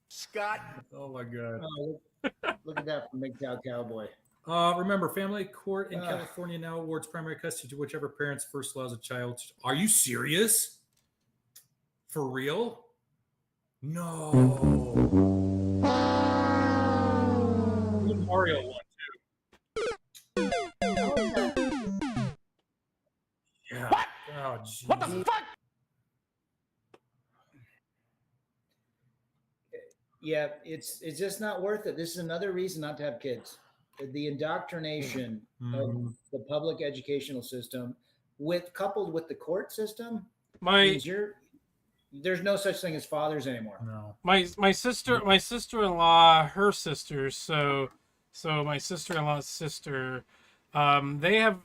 J: Scott.
B: Oh my god.
C: Oh, look at that from Big Cow Cowboy.
B: Remember, family court in California now awards primary custody to whichever parents first allows a child. Are you serious? For real? No. Mario one too. Yeah. What? Oh, geez.
J: What the fuck?
C: Yeah, it's just not worth it. This is another reason not to have kids. The indoctrination of the public educational system, coupled with the court system, means there's no such thing as fathers anymore.
B: No.
A: My sister-in-law, her sisters. So my sister-in-law's sister,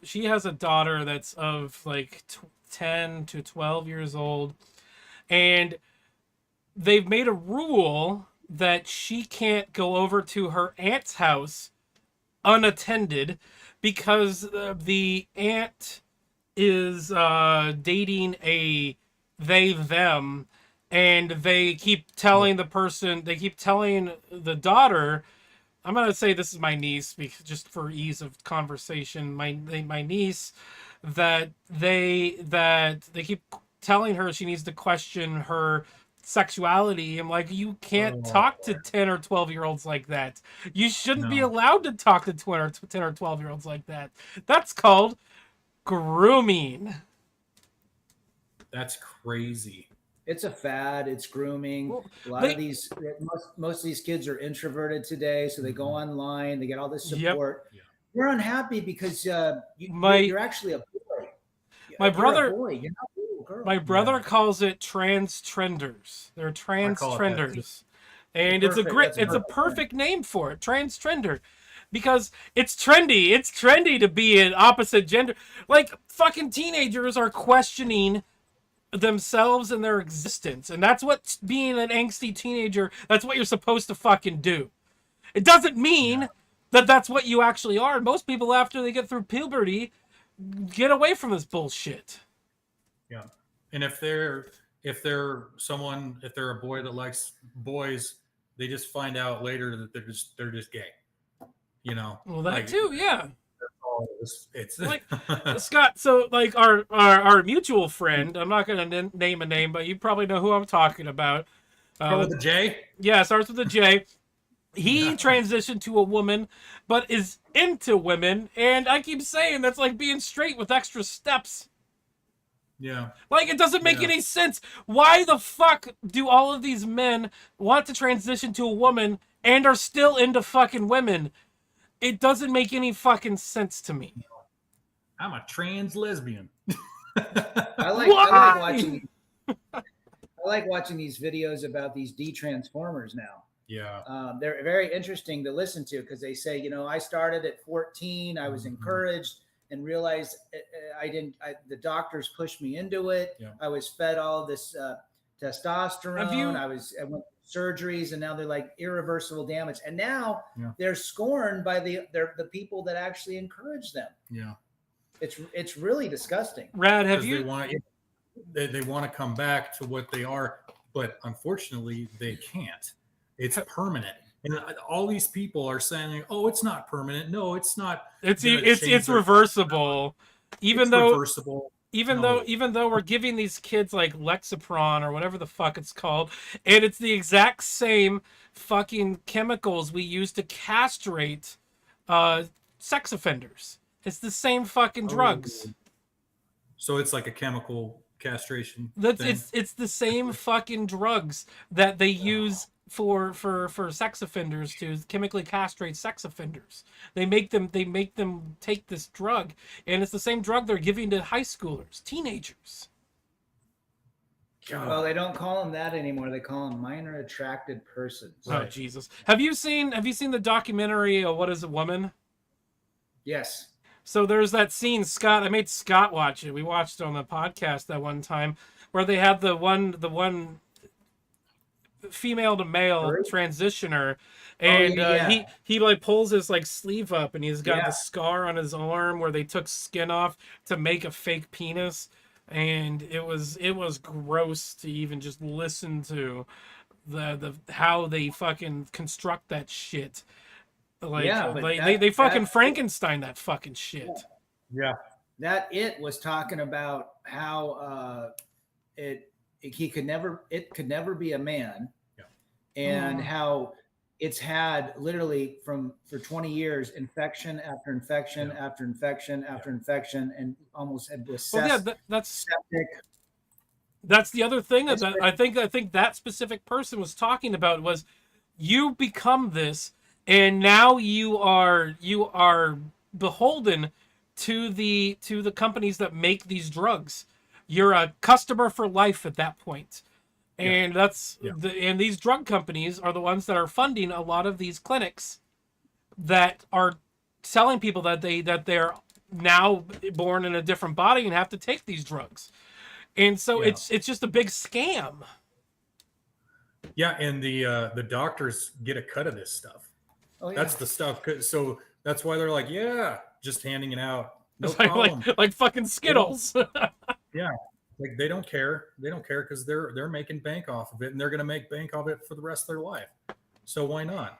A: she has a daughter that's of like 10 to 12 years old, and they've made a rule that she can't go over to her aunt's house unattended because the aunt is dating a them, and they keep telling the daughter, I'm gonna say this is my niece because just for ease of conversation, my niece, that they keep telling her she needs to question her sexuality. I'm like, you can't talk to 10 or 12-year-olds like that. You shouldn't be allowed to talk to 10 or 12-year-olds like that. That's called grooming.
B: That's crazy.
C: It's a fad. It's grooming. A lot of these, most of these kids are introverted today, so they go online. They get all this support.
B: Yep.
C: You're unhappy because you're actually a boy.
A: My brother,
C: you're a boy. You're not a little girl.
A: My brother calls it trans trenders. They're trans trenders, and it's a perfect name for it, trans trender, because it's trendy. It's trendy to be an opposite gender. Like fucking teenagers are questioning themselves and their existence, and that's what being an angsty teenager, that's what you're supposed to fucking do. It doesn't mean that that's what you actually are. Most people, after they get through puberty, get away from this bullshit.
B: Yeah. And if they're a boy that likes boys, they just find out later that they're just gay, you know.
A: Well, that too, yeah.
B: It's
A: like Scott. So like our mutual friend, I'm not going to name a name, but you probably know who I'm talking about.
B: Start with a J?
A: Yeah, starts with a J. He transitioned to a woman, but is into women, and I keep saying that's like being straight with extra steps.
B: Yeah.
A: Like, it doesn't make any sense. Why the fuck do all of these men want to transition to a woman and are still into fucking women? It doesn't make any fucking sense to me.
B: I'm a trans lesbian.
C: I like watching these videos about these de-transformers now.
B: Yeah.
C: They're very interesting to listen to because they say, I started at 14. I was encouraged and realized the doctors pushed me into it. Yeah. I was fed all this testosterone. I went through surgeries, and now they're like irreversible damage. And now they're scorned by the people that actually encourage them.
B: Yeah.
C: It's really disgusting.
A: Rad, have you?
B: They want to come back to what they are, but unfortunately they can't. It's permanent. And all these people are saying, "Oh, it's not permanent." No, it's not.
A: It's reversible. Even though we're giving these kids like Lexapron or whatever the fuck it's called, and it's the exact same fucking chemicals we use to castrate sex offenders. It's the same fucking drugs.
B: So it's like a chemical castration.
A: It's the same fucking drugs that they use for sex offenders to chemically castrate sex offenders. They make them take this drug, and it's the same drug they're giving to high schoolers, teenagers.
C: Well, they don't call them that anymore. They call them minor attracted persons.
A: Oh, Jesus. Have you seen the documentary What Is a Woman?
C: Yes.
A: So there's that scene, Scott. I made Scott watch it. We watched it on the podcast that one time, where they had the one female to male
C: Furry?
A: transitioner, and
C: yeah.
A: he like pulls his like sleeve up, and he's got
C: Yeah.
A: the scar on his arm where they took skin off to make a fake penis, and it was gross to even just listen to the how they fucking construct that shit. Like
C: Yeah, but
A: they fucking Frankenstein that fucking shit.
B: Yeah.
C: That it was talking about how it could never be a man, and how it's had literally for 20 years infection after infection after infection after infection, and almost had this
A: that's
C: septic.
A: That's the other thing that I think that specific person was talking about was you become this, and now you are beholden to the companies that make these drugs. You're a customer for life at that point. And and these drug companies are the ones that are funding a lot of these clinics that are telling people that they're now born in a different body and have to take these drugs. And so it's just a big scam.
B: Yeah, and the doctors get a cut of this stuff.
C: Oh, yeah.
B: That's the stuff. So that's why they're like, yeah, just handing it out. No problem.
A: like fucking Skittles.
B: Yeah. Like they don't care. They don't care because they're making bank off of it, and they're going to make bank off it for the rest of their life. So why not?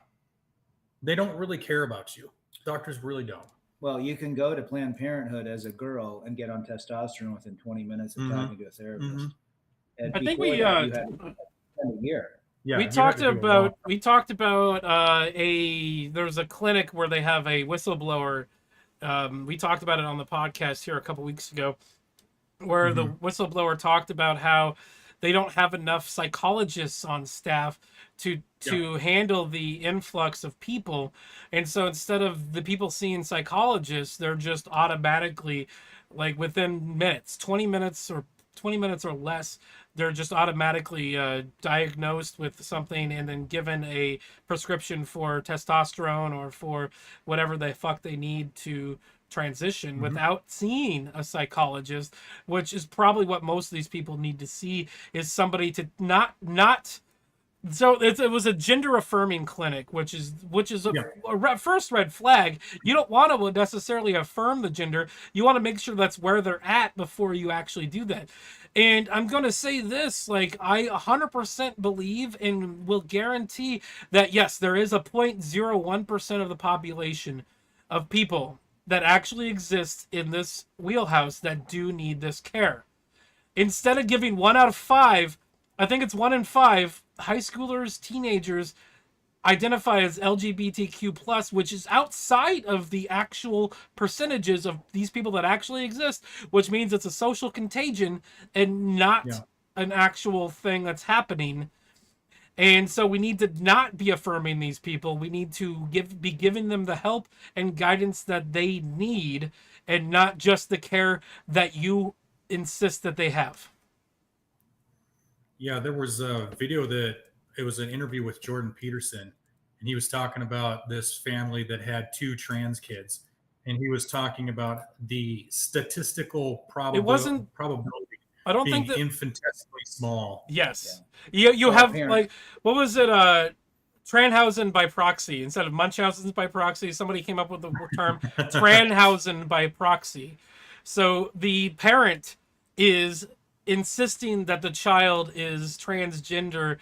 B: They don't really care about you. Doctors really don't.
C: Well, you can go to Planned Parenthood as a girl and get on testosterone within 20 minutes of talking to a therapist. And
A: I think we
C: you had to spend a year.
B: Yeah,
A: we talked about there's a clinic where they have a whistleblower. We talked about it on the podcast here a couple weeks ago, where the whistleblower talked about how they don't have enough psychologists on staff to handle the influx of people. And so instead of the people seeing psychologists, they're just automatically, like within minutes, 20 minutes or less, they're just automatically diagnosed with something and then given a prescription for testosterone or for whatever the fuck they need to transition without seeing a psychologist, which is probably what most of these people need to see, is somebody to not so it was a gender affirming clinic, which is a first red flag. You don't want to necessarily affirm the gender. You want to make sure that's where they're at before you actually do that. And I'm going to say this, like, I 100% believe and will guarantee that, yes, there is a 0.01% of the population of people that actually exist in this wheelhouse that do need this care. Instead of giving 1 out of 5, I think it's 1 in 5 high schoolers, teenagers identify as LGBTQ+, which is outside of the actual percentages of these people that actually exist, which means it's a social contagion and not an actual thing that's happening. And so we need to not be affirming these people. We need to be giving them the help and guidance that they need, and not just the care that you insist that they have.
B: Yeah, there was a video it was an interview with Jordan Peterson, and he was talking about this family that had 2 trans kids, and he was talking about the statistical probability.
A: I don't
B: being
A: think that
B: infinitesimally small.
A: Yes, you have like, what was it? Tranhausen by proxy instead of Munchausen's by proxy. Somebody came up with the term Tranhausen by proxy. So the parent is insisting that the child is transgender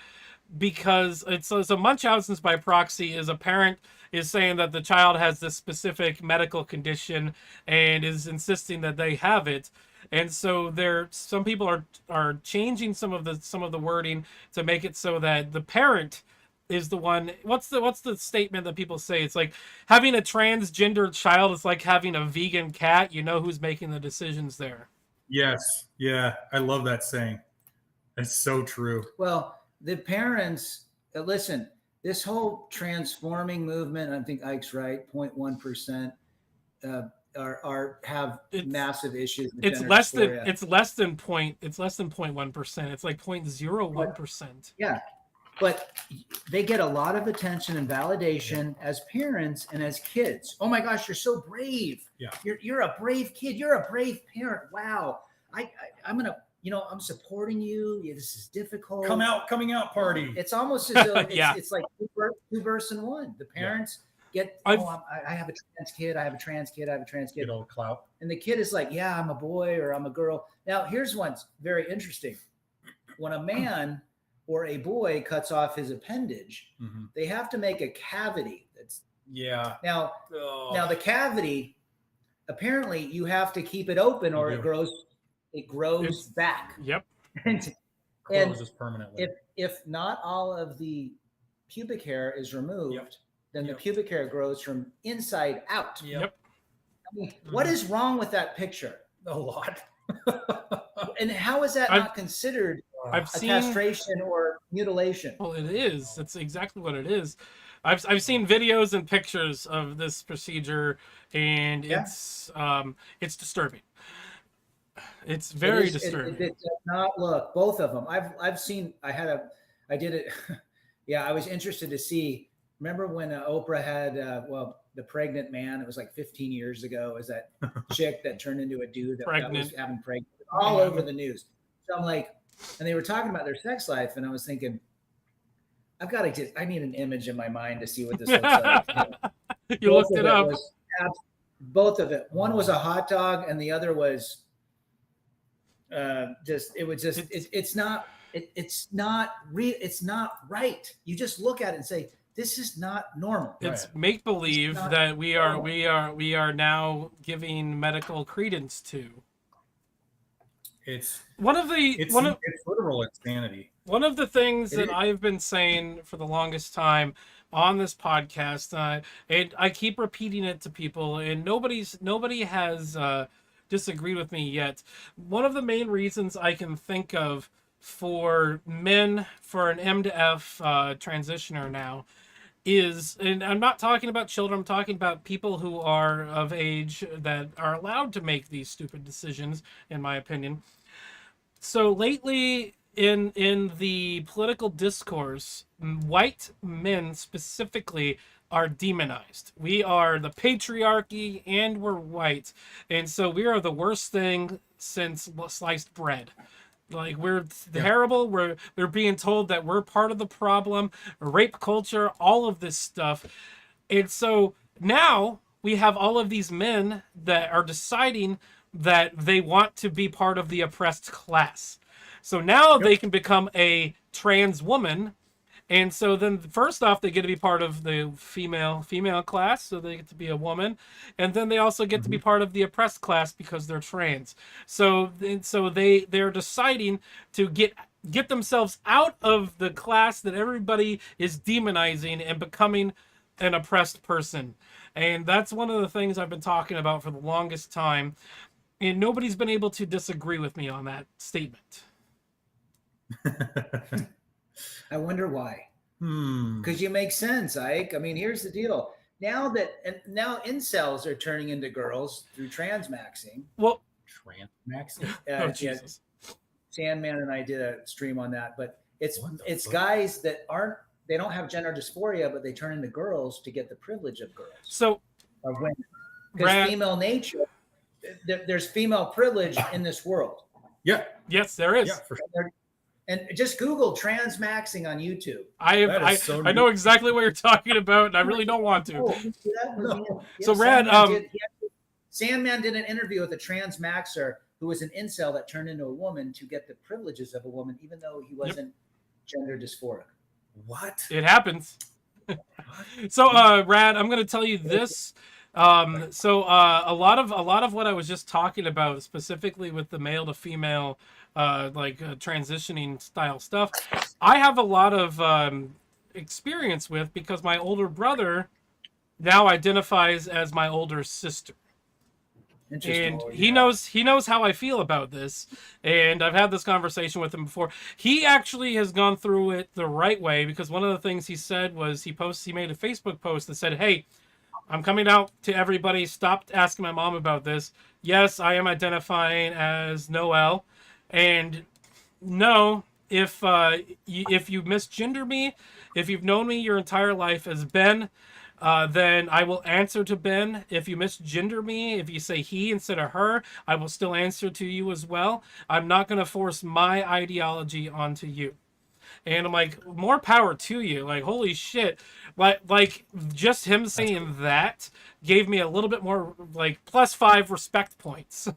A: because so Munchausen's by proxy is a parent is saying that the child has this specific medical condition and is insisting that they have it. And so some people are changing some of the wording to make it so that the parent is the one. What's the statement that people say? It's like having a transgender child is like having a vegan cat. You know who's making the decisions there.
B: Yes. Yeah. I love that saying. It's so true.
C: Well, the parents, listen, this whole transforming movement, I think Ike's right, 0.1% have massive issues.
A: It's less than 0.1%. It's like 0.01%.
C: Yeah. But they get a lot of attention and validation as parents and as kids. Oh my gosh, you're so brave.
B: Yeah.
C: You're a brave kid. You're a brave parent. Wow. I'm gonna I'm supporting you. This is difficult.
B: Coming out party.
C: It's almost as though
A: Yeah.
C: it's like two births in one. The parents get, I have a trans kid. I have a trans kid. I have a trans kid.
B: Get all clout.
C: And the kid is like, yeah, I'm a boy or I'm a girl. Now, here's one's very interesting. When a man or a boy cuts off his appendage, they have to make a cavity. That's Now the cavity, apparently, you have to keep it open or it grows back.
A: Yep.
C: and
B: Closes permanently.
C: If not all of the pubic hair is removed, then the pubic hair grows from inside out.
A: Yep.
C: I mean, what is wrong with that picture?
B: A lot.
C: And how is that not considered a castration or mutilation?
A: Well, it is. That's exactly what it is. I've seen videos and pictures of this procedure, and it's disturbing. It's very disturbing.
C: It does not look. Both of them. I've seen. I did it. Yeah, I was interested to see. Remember when Oprah had the pregnant man? It was like 15 years ago. Is that chick that turned into a dude that was having pregnant all over the news? So I'm like, and they were talking about their sex life, and I was thinking, I need an image in my mind to see what this looks like.
A: You looked it up.
C: Both of it. One was a hot dog, and the other was it's not right. You just look at it and say, this is not normal.
A: It's make believe that we are now giving medical credence to.
B: It's literal insanity.
A: One of the things that I've been saying for the longest time on this podcast, and I keep repeating it to people, and nobody has disagreed with me yet. One of the main reasons I can think of for an M to F transitioner now is, and I'm not talking about children, I'm talking about people who are of age that are allowed to make these stupid decisions, in my opinion. So lately in the political discourse, white men specifically are demonized. We are the patriarchy and we're white. And so we are the worst thing since sliced bread. Like, we're terrible. We're being told that we're part of the problem, rape culture, all of this stuff. And so now we have all of these men that are deciding that they want to be part of the oppressed class. So now they can become a trans woman. And so then first off, they get to be part of the female class, so they get to be a woman. And then they also get to be part of the oppressed class because they're trans. So they're deciding to get themselves out of the class that everybody is demonizing and becoming an oppressed person. And that's one of the things I've been talking about for the longest time. And nobody's been able to disagree with me on that statement.
C: I wonder why. Because you make sense, Ike. I mean, here's the deal. Now incels are turning into girls through transmaxing.
A: Well,
B: transmaxing.
A: Jesus.
C: Sandman and I did a stream on that, but it's guys that they don't have gender dysphoria, but they turn into girls to get the privilege of girls.
A: So
C: of women. Because female nature, there's female privilege in this world.
B: Yeah.
A: Yes, there is.
B: Yeah, for sure.
C: And just Google transmaxing on YouTube.
A: I know exactly what you're talking about, and I really don't want to. So Rad,
C: Sandman did an interview with a transmaxer who was an incel that turned into a woman to get the privileges of a woman, even though he wasn't gender dysphoric.
B: What?
A: It happens. So Rad, I'm going to tell you this. A lot of what I was just talking about, specifically with the male to female transitioning style stuff, I have a lot of experience with, because my older brother now identifies as my older sister. And he knows how I feel about this, and I've had this conversation with him before. He actually has gone through it the right way, because one of the things he said was he made a Facebook post that said, "Hey, I'm coming out to everybody. Stop asking my mom about this. Yes, I am identifying as Noel. And no, if you misgender me, if you've known me your entire life as Ben, then I will answer to Ben. If you misgender me, if you say he instead of her, I will still answer to you as well. I'm not going to force my ideology onto you. And I'm like, more power to you. Like, holy shit. Like just him saying that gave me a little bit more, like, +5 respect points.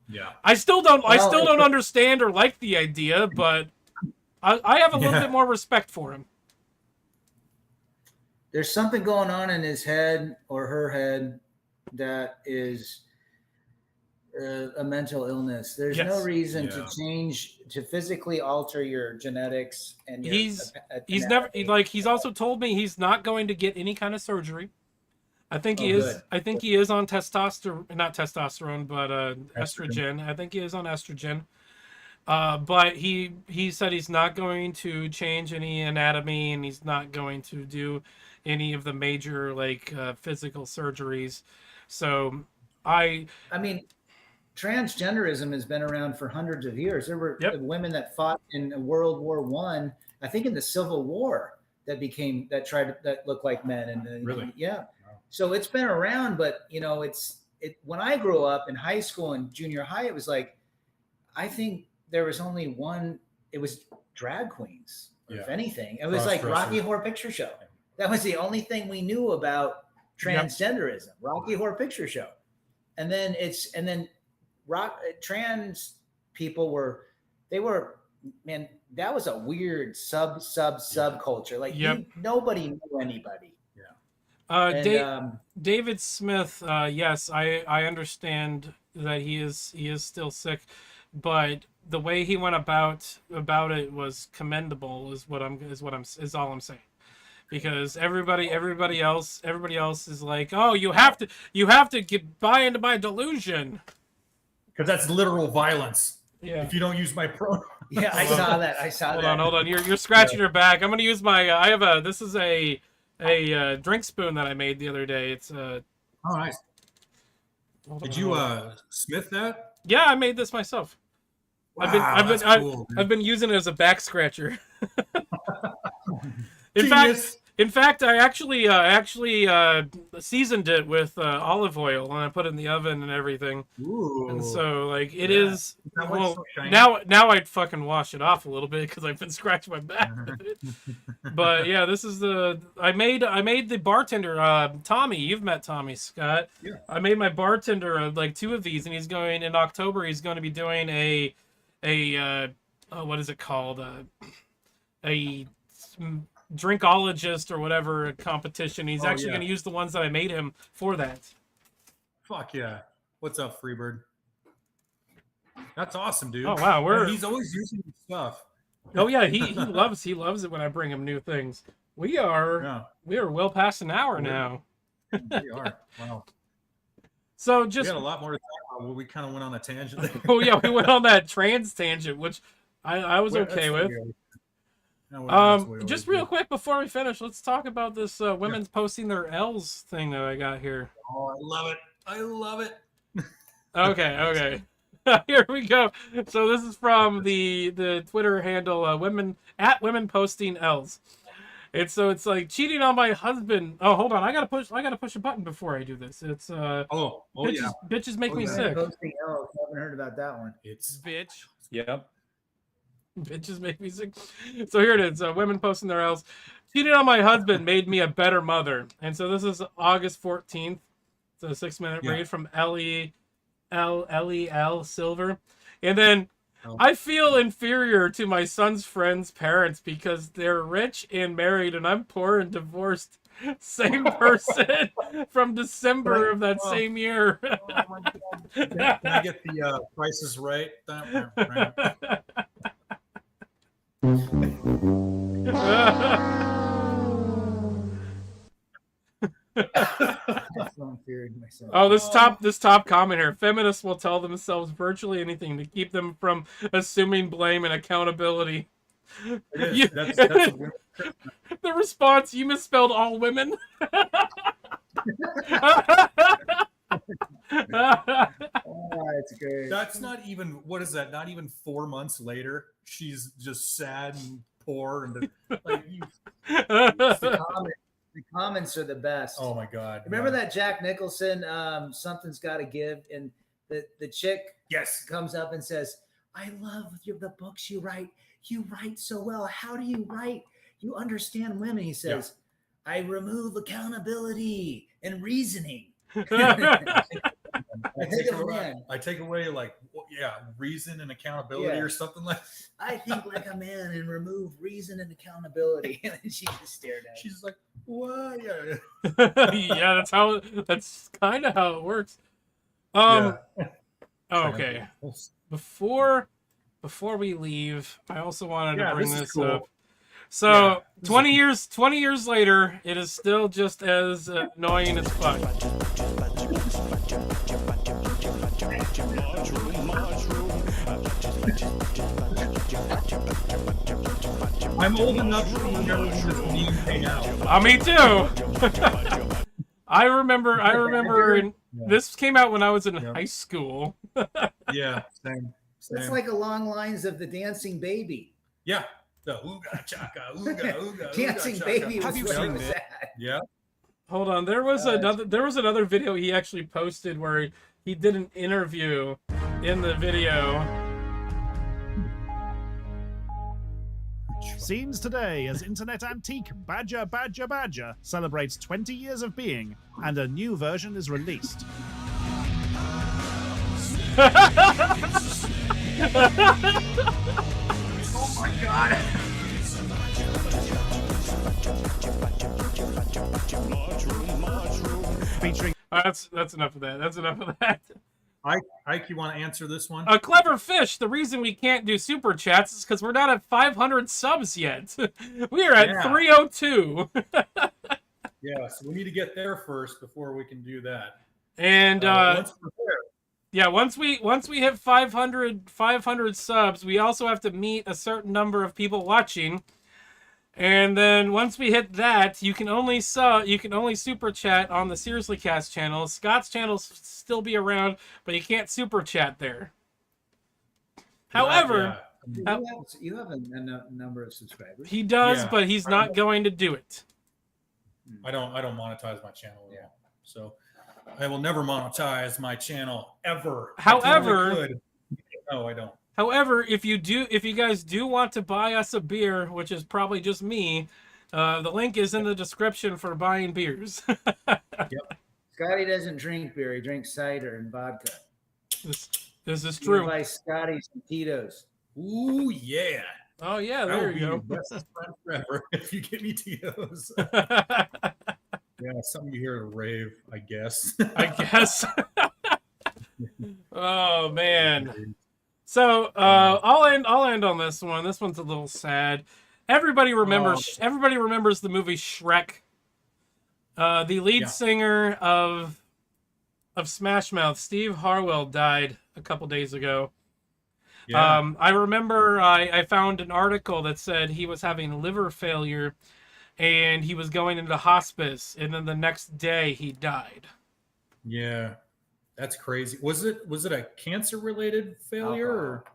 B: Yeah.
A: I still don't understand or like the idea, but I have a little bit more respect for him.
C: There's something going on in his head or her head that is a mental illness. There's no reason to change, to physically alter your genetics and your
A: he's also told me he's not going to get any kind of surgery. I think he is. I think he is on not testosterone, but estrogen. I think he is on estrogen. But he said he's not going to change any anatomy, and he's not going to do any of the major physical surgeries. So I mean,
C: transgenderism has been around for hundreds of years. There were women that fought in World War I, I think in the Civil War, that looked like men. And
B: really,
C: so it's been around. But when I grew up in high school and junior high, it was like, I think there was only one. It was drag queens, if anything. It was like Rocky Horror Picture Show. That was the only thing we knew about transgenderism. Rocky Horror Picture Show, and then trans people were man, that was a weird subculture. Like nobody knew anybody.
A: David Smith, yes, I understand that he is still sick, but the way he went about it was commendable, is all I'm saying. Because everybody else is like, oh, you have to buy into my delusion.
B: Because that's literal violence.
A: Yeah.
B: If you don't use my pronoun.
C: Yeah, I saw that.
A: Hold on. You're scratching your back. I'm gonna use my. This is a drink spoon that I made the other day. It's
B: Oh, nice. Did you smith that?
A: Yeah, I made this myself.
B: Wow,
A: I've been using it as a back scratcher. In fact, I actually seasoned it with olive oil, and I put it in the oven and everything.
B: Ooh.
A: And so it is. Well, now I'd fucking wash it off a little bit because I've been scratching my back with it. But yeah, this is I made the bartender Tommy. You've met Tommy, Scott.
B: Yeah.
A: I made my bartender like 2 of these, and he's going in October. He's going to be doing a what is it called? A drinkologist or whatever competition. He's actually going to use the ones that I made him for that.
B: Fuck yeah. What's up, Freebird? That's awesome, dude.
A: Oh wow,
B: he's always using stuff.
A: Oh yeah, he loves it when I bring him new things. We are well past an hour now.
B: We are. Wow.
A: So
B: we had a lot more to talk about. We kind of went on a tangent there.
A: Oh yeah, we went on that trans tangent, which I was okay with. Just real quick before we finish, let's talk about this women's posting their L's thing that I got here.
B: Oh, I love it.
A: Okay. Here we go. So this is from the Twitter handle women posting L's. It's like cheating on my husband. Oh, hold on. I gotta push a button before I do this. It's bitches make me sick.
C: Posting L's. I haven't heard about that one.
B: It's
A: bitch.
B: Yep.
A: Bitches make me sick. So here it is. Women posting their L's. Cheating on my husband made me a better mother. And so this is August 14th. It's a 6-minute read from LEL Silver. And then I feel inferior to my son's friends' parents because they're rich and married and I'm poor and divorced. Same person from December of that same year.
B: Can I get the prices right?
A: Oh, this top comment here. Feminists will tell themselves virtually anything to keep them from assuming blame and accountability. The response: you misspelled all women.
C: That's great.
B: That's not even, what is that? Not even 4 months later, she's just sad and poor and like the
C: The comments are the best.
B: Oh my God!
C: Remember that Jack Nicholson, Something's Got to Give, and the chick comes up and says, "I love the books you write. You write so well. How do you write? You understand women." He says, "I remove accountability and reasoning."
B: I take away like reason and accountability or something like that.
C: I think like a man and remove reason and accountability. And then she just stared at him.
B: She's like, what?
A: Yeah, that's kind of how it works. Okay. Before we leave, I also wanted to bring this up. So 20 years later, it is still just as annoying as fuck.
B: I'm old enough to remember when this meme came out.
A: Me too. I remember this came out when I was in high school.
B: Same.
C: It's like along lines of the dancing baby.
B: Yeah. The ooga chaka, ooga ooga.
C: Dancing
B: ooga,
C: baby.
B: Have
C: you seen it?
B: Yeah.
A: Hold on, there was another video he actually posted where he did an interview in the video.
K: Scenes today as internet antique Badger Badger Badger celebrates 20 years of being, and a new version is released.
C: Oh my God.
K: Featuring.
A: That's enough of that. That's enough of that.
B: Ike, you want to answer this one?
A: A clever fish. The reason we can't do super chats is because we're not at 500 subs yet. We are at 302.
B: Yeah, so we need to get there first before we can do that.
A: And
B: once we're there.
A: Yeah, once we hit 500 subs, we also have to meet a certain number of people watching. And then once we hit that, you can only super chat on the Seriously Cast channel. Scott's channel still be around, but you can't super chat there. However,
C: you have a number of subscribers.
A: He does, but he's not going to do it.
B: I don't monetize my channel at all. So I will never monetize my channel ever.
A: However,
B: no, I don't.
A: However, if you guys do want to buy us a beer, which is probably just me, the link is in the description for buying beers.
B: Yep.
C: Scotty doesn't drink beer; he drinks cider and vodka.
A: This is true.
C: You buy Scotty some Tito's.
B: Ooh yeah.
A: Oh yeah, there you go.
B: Your best friend forever if you get me Tito's. Yeah, something you hear at a rave, I guess.
A: I guess. Oh man. So I'll end on this one. This one's a little sad. Everybody remembers the movie Shrek. The lead singer of Smash Mouth, Steve Harwell, died a couple days ago. Yeah. I remember I found an article that said he was having liver failure and he was going into hospice, and then the next day he died.
B: Yeah. That's crazy. Was it a cancer related failure or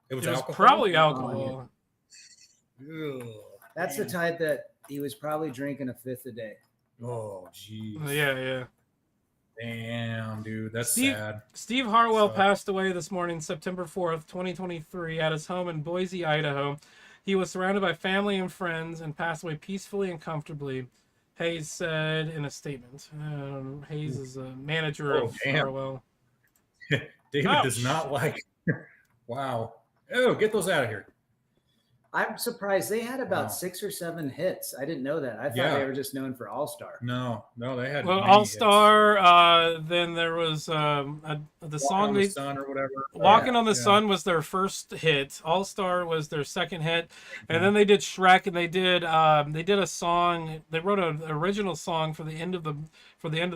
B: it was alcohol?
A: Probably alcohol.
B: Ugh,
C: that's the type that he was probably drinking a fifth a day.
B: Oh geez.
A: Yeah.
B: Damn, dude, that's sad.
A: Steve Harwell passed away this morning, September 4th, 2023, at his home in Boise, Idaho. He was surrounded by family and friends and passed away peacefully and comfortably, Hayes said in a statement. Hayes is a manager of Harwell.
B: David does not like. Wow. Oh, get those out of here.
C: I'm surprised they had about 6 or 7 hits. I didn't know that. I thought they were just known for All Star.
B: No, they had.
A: Well, All Star. Then there was the song
B: on the Sun or whatever.
A: Walking on the Sun was their first hit. All Star was their second hit, and then they did Shrek, and they did a song. They wrote an original song for the end of the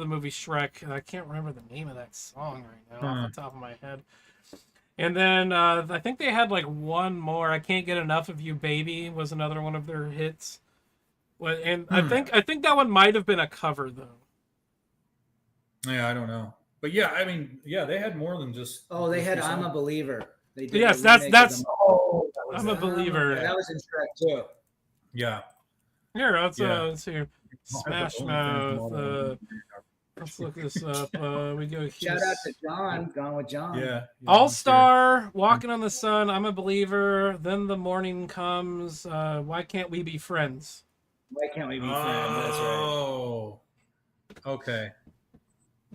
A: movie Shrek, and I can't remember the name of that song right now off the top of my head. And then I think they had like one more. I Can't Get Enough of You, Baby was another one of their hits. And I think that one might have been a cover though.
B: Yeah, I don't know. But yeah, I mean, they had more than just.
C: Oh, they had I'm a Believer.
A: They did that's I'm a Believer.
C: That was in Shrek too.
B: Yeah.
A: Here, let's
B: Yeah.
A: let's see. Smash Mouth. Let's look this up. We go.
C: Shout out to John, Gone with John.
B: Yeah.
A: All Star, Walking on the Sun, I'm a Believer, Then the Morning Comes, Why Can't We Be Friends?
C: Why can't we be friends? That's right.
B: Oh. Okay.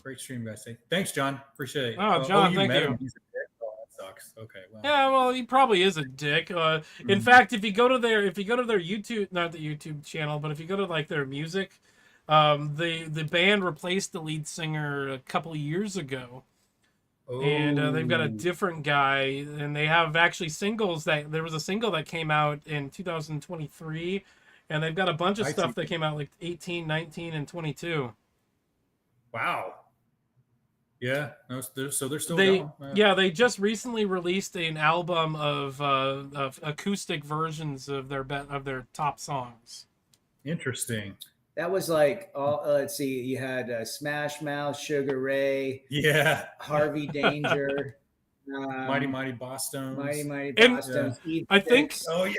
B: Great stream, guys. Thanks, John. Appreciate it.
A: Oh, John, thank
B: met
A: you.
B: him. He's a dick? Oh, that sucks. Okay. Well.
A: Yeah, well, he probably is a dick. In fact, if you go to their YouTube, not the YouTube channel, but if you go to like their music, the band replaced the lead singer a couple of years ago. And they've got a different guy, and they have actually singles there was a single that came out in 2023, and they've got a bunch of stuff that came out like 18, 19, and 22.
B: Wow. Yeah. No, so they're still
A: They
B: going.
A: yeah, they just recently released an album of acoustic versions of their top songs.
B: Interesting.
C: That was like, let's see, you had Smash Mouth, Sugar Ray,
B: Yeah.
C: Harvey Danger,
B: Mighty Boston.
C: Mighty
A: And-
C: Boston.
A: I think.
B: Oh yeah.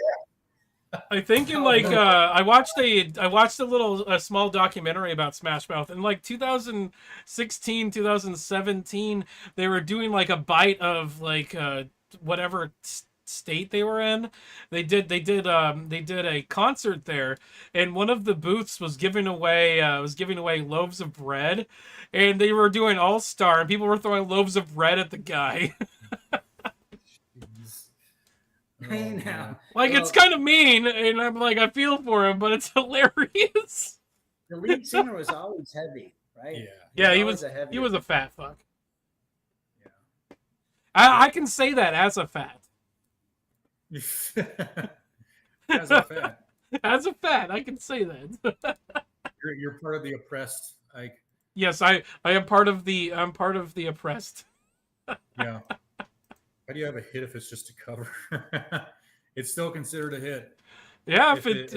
A: I think in like I watched a small documentary about Smash Mouth in like 2016, 2017. They were doing like a bite of like whatever state they were in. They did a concert there, and one of the booths was giving away loaves of bread, and they were doing All Star, and people were throwing loaves of bread at the guy.
C: Hey, now.
A: Like, it's kind of mean, and I'm like, I feel for him, but it's hilarious.
C: The lead singer was always heavy, right?
B: Yeah.
A: Yeah, he
C: always
A: was he was a fat fuck.
B: Yeah.
A: I can say that as a fat.
B: As a fan.
A: As a fat, I can say that.
B: You're part of the oppressed. Like.
A: Yes, I'm part of the oppressed.
B: Yeah. How do you have a hit if it's just a cover? It's still considered a hit.
A: Yeah, if it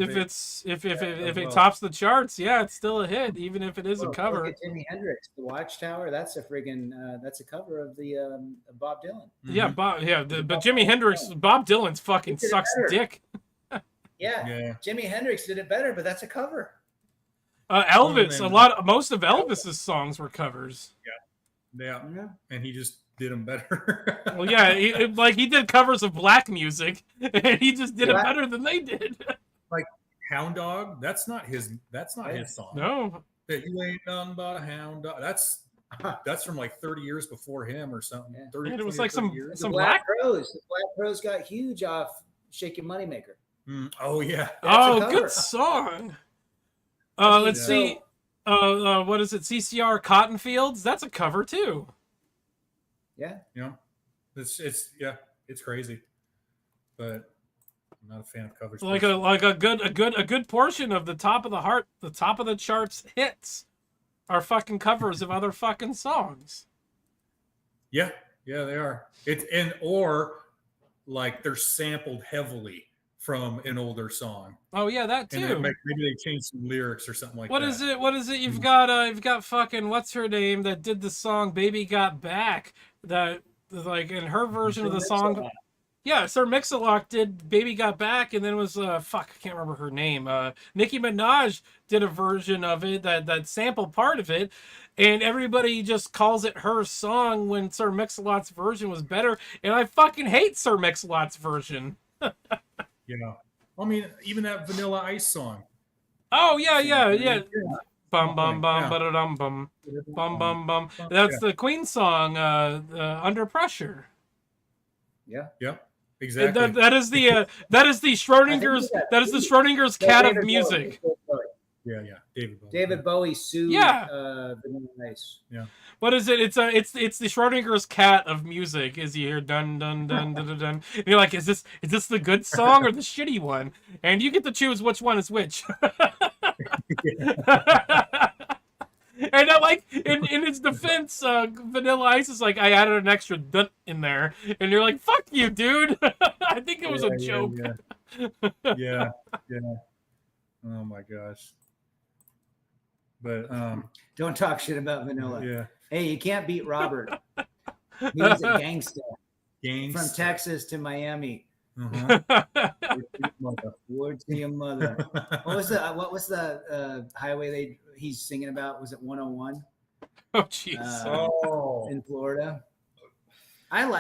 A: tops the charts, yeah, it's still a hit, even if it is a cover.
C: Look at Jimi Hendrix, The Watchtower. That's a friggin' that's a cover of the Bob Dylan.
A: Yeah, but Jimi Hendrix, Bob Dylan's fucking sucks dick.
C: Yeah, Jimi Hendrix did it better, but that's a cover.
A: Elvis, most of Elvis's songs were covers.
B: Yeah, and he just did them better.
A: Well, yeah, he did covers of black music, and he just did it better than they did.
B: Like Hound Dog, that's not his song.
A: No,
B: That you ain't nothing but a hound dog. That's from like 30 years before him or something.
C: Yeah.
B: 30,
A: it was like some
C: Black Crowes. The Black Crowes got huge off "Shake Your Moneymaker."
B: Oh yeah.
A: Good song. Let's see. What is it? CCR Cotton Fields. That's a cover too.
C: Yeah.
B: Yeah. It's crazy. But I'm not a fan of covers.
A: Like a good portion of the top of the charts hits are fucking covers of other fucking songs.
B: Yeah, they are. Or like they're sampled heavily from an older song.
A: Oh yeah, that too.
B: And maybe they changed some lyrics or something like that.
A: What is it? You've got fucking what's her name that did the song "Baby Got Back"? That like in her version of the song. Yeah, Sir Mix-a-Lot did "Baby Got Back," and then it was I can't remember her name. Nicki Minaj did a version of it that sampled part of it, and everybody just calls it her song when Sir Mix-a-Lot's version was better. And I fucking hate Sir Mix-a-Lot's version.
B: Yeah, I mean, even that Vanilla Ice song.
A: Oh yeah. Bum bum bum ba-da-dum bum bum bum bum. That's the Queen song, "Under Pressure."
B: Yeah. Exactly.
A: That is the Schrodinger's cat of music.
B: Yeah.
C: David Bowie sued Vanilla Ice.
B: Yeah.
A: What is it? It's the Schrodinger's cat of music. Is you hear dun dun dun dun dun dun? And you're like, is this the good song or the shitty one? And you get to choose which one is which. And I like in its defense, Vanilla Ice is like, I added an extra dun in there, and you're like, fuck you, dude. I think it was a joke.
B: Yeah. Oh my gosh. But
C: Don't talk shit about Vanilla.
B: Yeah.
C: Hey, you can't beat Robert. He's a gangster.
B: Gangsta.
C: From Texas to Miami.
B: Uh-huh.
C: Word to your mother. What was the highway he's singing about? Was it 101?
A: Oh, jeez.
C: In Florida.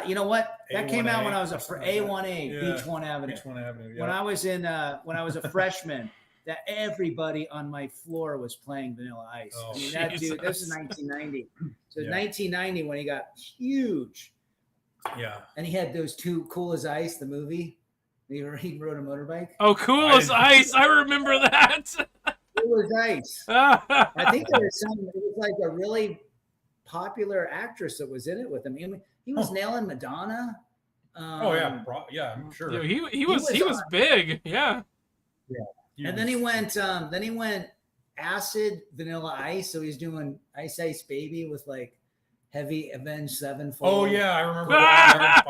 C: You know what? That came out when I was A1A, Beach One Avenue.
B: Beach One Avenue. Yeah.
C: When I was a freshman, that everybody on my floor was playing Vanilla Ice.
B: Oh,
C: I mean, that dude. This is 1990. So 1990 when he got huge.
B: Yeah.
C: And he had those two Cool as Ice, the movie. He rode a motorbike.
A: Oh, Cool as Ice! I remember that.
C: Cool as Ice. I think there was it was like a really popular actress that was in it with him. He was nailing Madonna.
B: Yeah, I'm sure.
A: Yeah, he was big. Yeah.
C: Yeah. And then he went acid Vanilla Ice. So he's doing Ice Ice Baby with like Heavy Avenged Sevenfold.
B: Oh yeah, I remember that.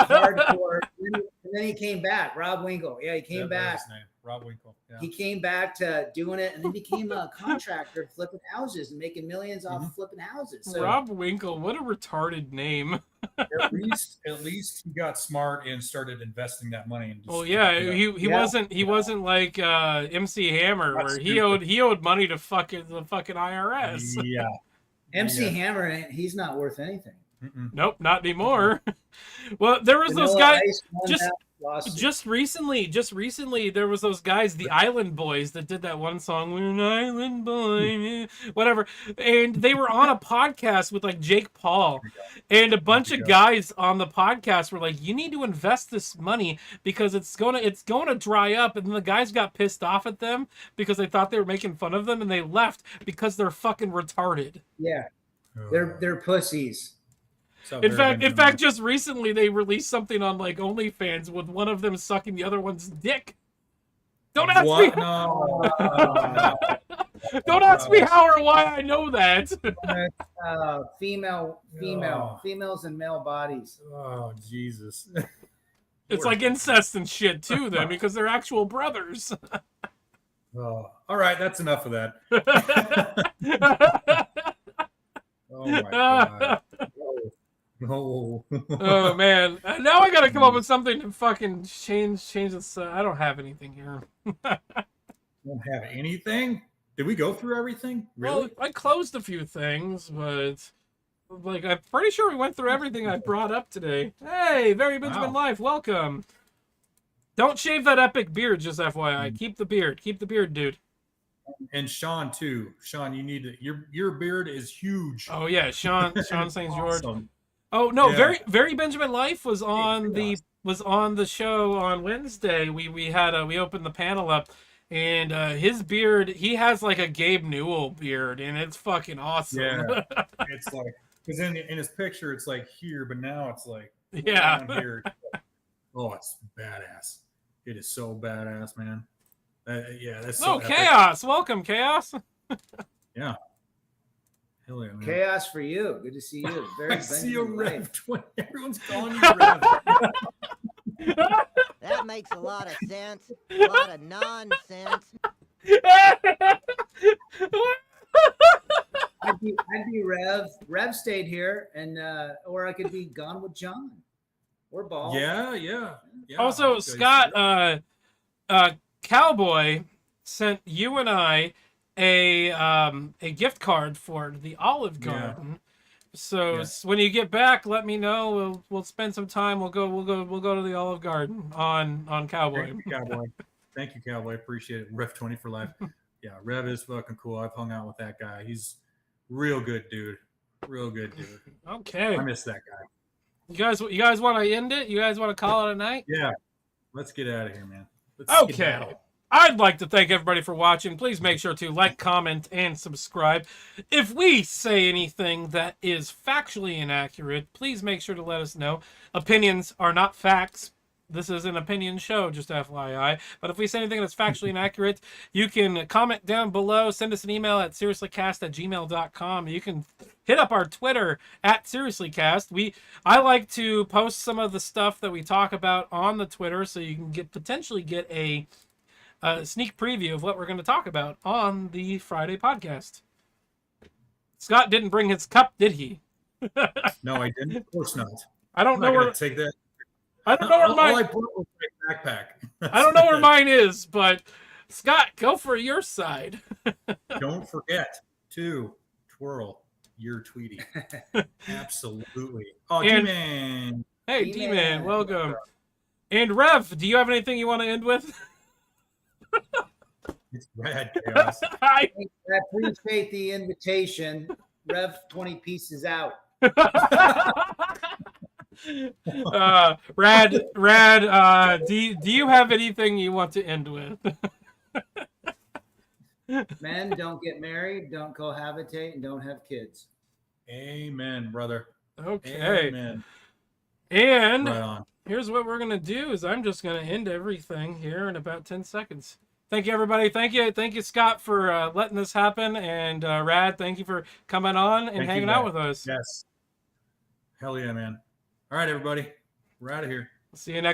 C: Hardcore. And then he came back. Rob Winkle. Yeah, he came back.
B: Rob Winkle. Yeah.
C: He came back to doing it and then became a contractor flipping houses and making millions off flipping houses. So,
A: Rob Winkle, what a retarded name.
B: at least he got smart and started investing that money. And
A: well, yeah, he wasn't like MC Hammer, where he owed money to the fucking IRS.
B: Yeah.
C: MC Hammer, he's not worth anything.
A: Nope, not anymore. Well, there was those guys just recently there was those guys, the Island Boys, that did that one song, "We're an Island Boy," whatever, and they were on a podcast with like Jake Paul, and a bunch of guys on the podcast were like, "You need to invest this money because it's gonna dry up," and then the guys got pissed off at them because they thought they were making fun of them, and they left because they're fucking retarded.
C: Yeah, they're pussies.
A: In fact, just recently they released something on like OnlyFans with one of them sucking the other one's dick. Don't ask me.
B: No.
A: Don't ask me how or why I know that.
C: Females and male bodies.
B: Oh Jesus!
A: It's like incest and shit too, then, because they're actual brothers.
B: Oh, all right, that's enough of that. Oh my god. Oh.
A: Oh man! Now I gotta come up with something to fucking change this. I don't have anything here.
B: Don't have anything? Did we go through everything? Really?
A: Well, I closed a few things, but like I'm pretty sure we went through everything I brought up today. Hey, Very Benjamin Life, welcome. Don't shave that epic beard, just FYI. Keep the beard. Keep the beard, dude.
B: And Sean too. Sean, you need to. Your beard is huge.
A: Oh yeah, Sean St. George. Awesome. Oh no, yeah. Very Benjamin Life was on the show on Wednesday. We opened the panel up, and his beard, he has like a Gabe Newell beard, and it's fucking awesome.
B: Yeah, it's like, because in his picture it's like here, but now it's like
A: down
B: here. Oh, it's badass. It is so badass, man. Yeah, that's so
A: Chaos. Welcome, Chaos.
B: Yeah. Hell yeah, man.
C: Chaos for you. Good to see you.
B: I see you, Rev 20. Everyone's calling you Rev.
L: That makes a lot of sense. A lot of nonsense.
C: I'd be Rev. Rev stayed here, and or I could be Gone with John. Or Ball.
B: Yeah.
A: Also, Scott, Cowboy sent you and I a gift card for the Olive Garden. Yeah. So when you get back, let me know. We'll spend some time. We'll go to the Olive Garden on Cowboy.
B: Thank you, Cowboy. Thank you, Cowboy. Appreciate it. Rev 20 for life. Yeah, Rev is fucking cool. I've hung out with that guy. He's real good, dude. Real good, dude.
A: Okay.
B: I miss that guy.
A: You guys want to end it? You guys want to call it a night?
B: Yeah. Let's get out of here, man.
A: Okay. I'd like to thank everybody for watching. Please make sure to like, comment, and subscribe. If we say anything that is factually inaccurate, please make sure to let us know. Opinions are not facts. This is an opinion show, just FYI. But if we say anything that's factually inaccurate, you can comment down below. Send us an email at seriouslycast@gmail.com. You can hit up our Twitter at seriouslycast. I like to post some of the stuff that we talk about on the Twitter, so you can potentially get a sneak preview of what we're going to talk about on the Friday podcast. Scott didn't bring his cup, did he?
B: No, I didn't. Of course not.
A: I don't know where
B: to take that.
A: I don't know where
B: all I
A: mine.
B: brought was my backpack.
A: I don't know where mine is, but Scott, go for your side.
B: Don't forget to twirl your Tweety. Absolutely. Oh,
A: And-
B: D-Man.
A: Hey, D-Man, welcome. And Rev, do you have anything you want to end with?
B: It's rad chaos.
A: I
C: appreciate the invitation. Rev 20 pieces out.
A: Rad, do you have anything you want to end with?
C: Men, don't get married, don't cohabitate, and don't have kids.
B: Amen, brother.
A: Okay.
B: Amen.
A: And
B: Right on.
A: Here's what we're going to do is I'm just going to end everything here in about 10 seconds. Thank you, everybody. Thank you, Scott, for letting this happen. And Rad, thank you for coming on and hanging out with us.
B: Yes. Hell yeah, man. All right, everybody. We're out of here.
A: See you next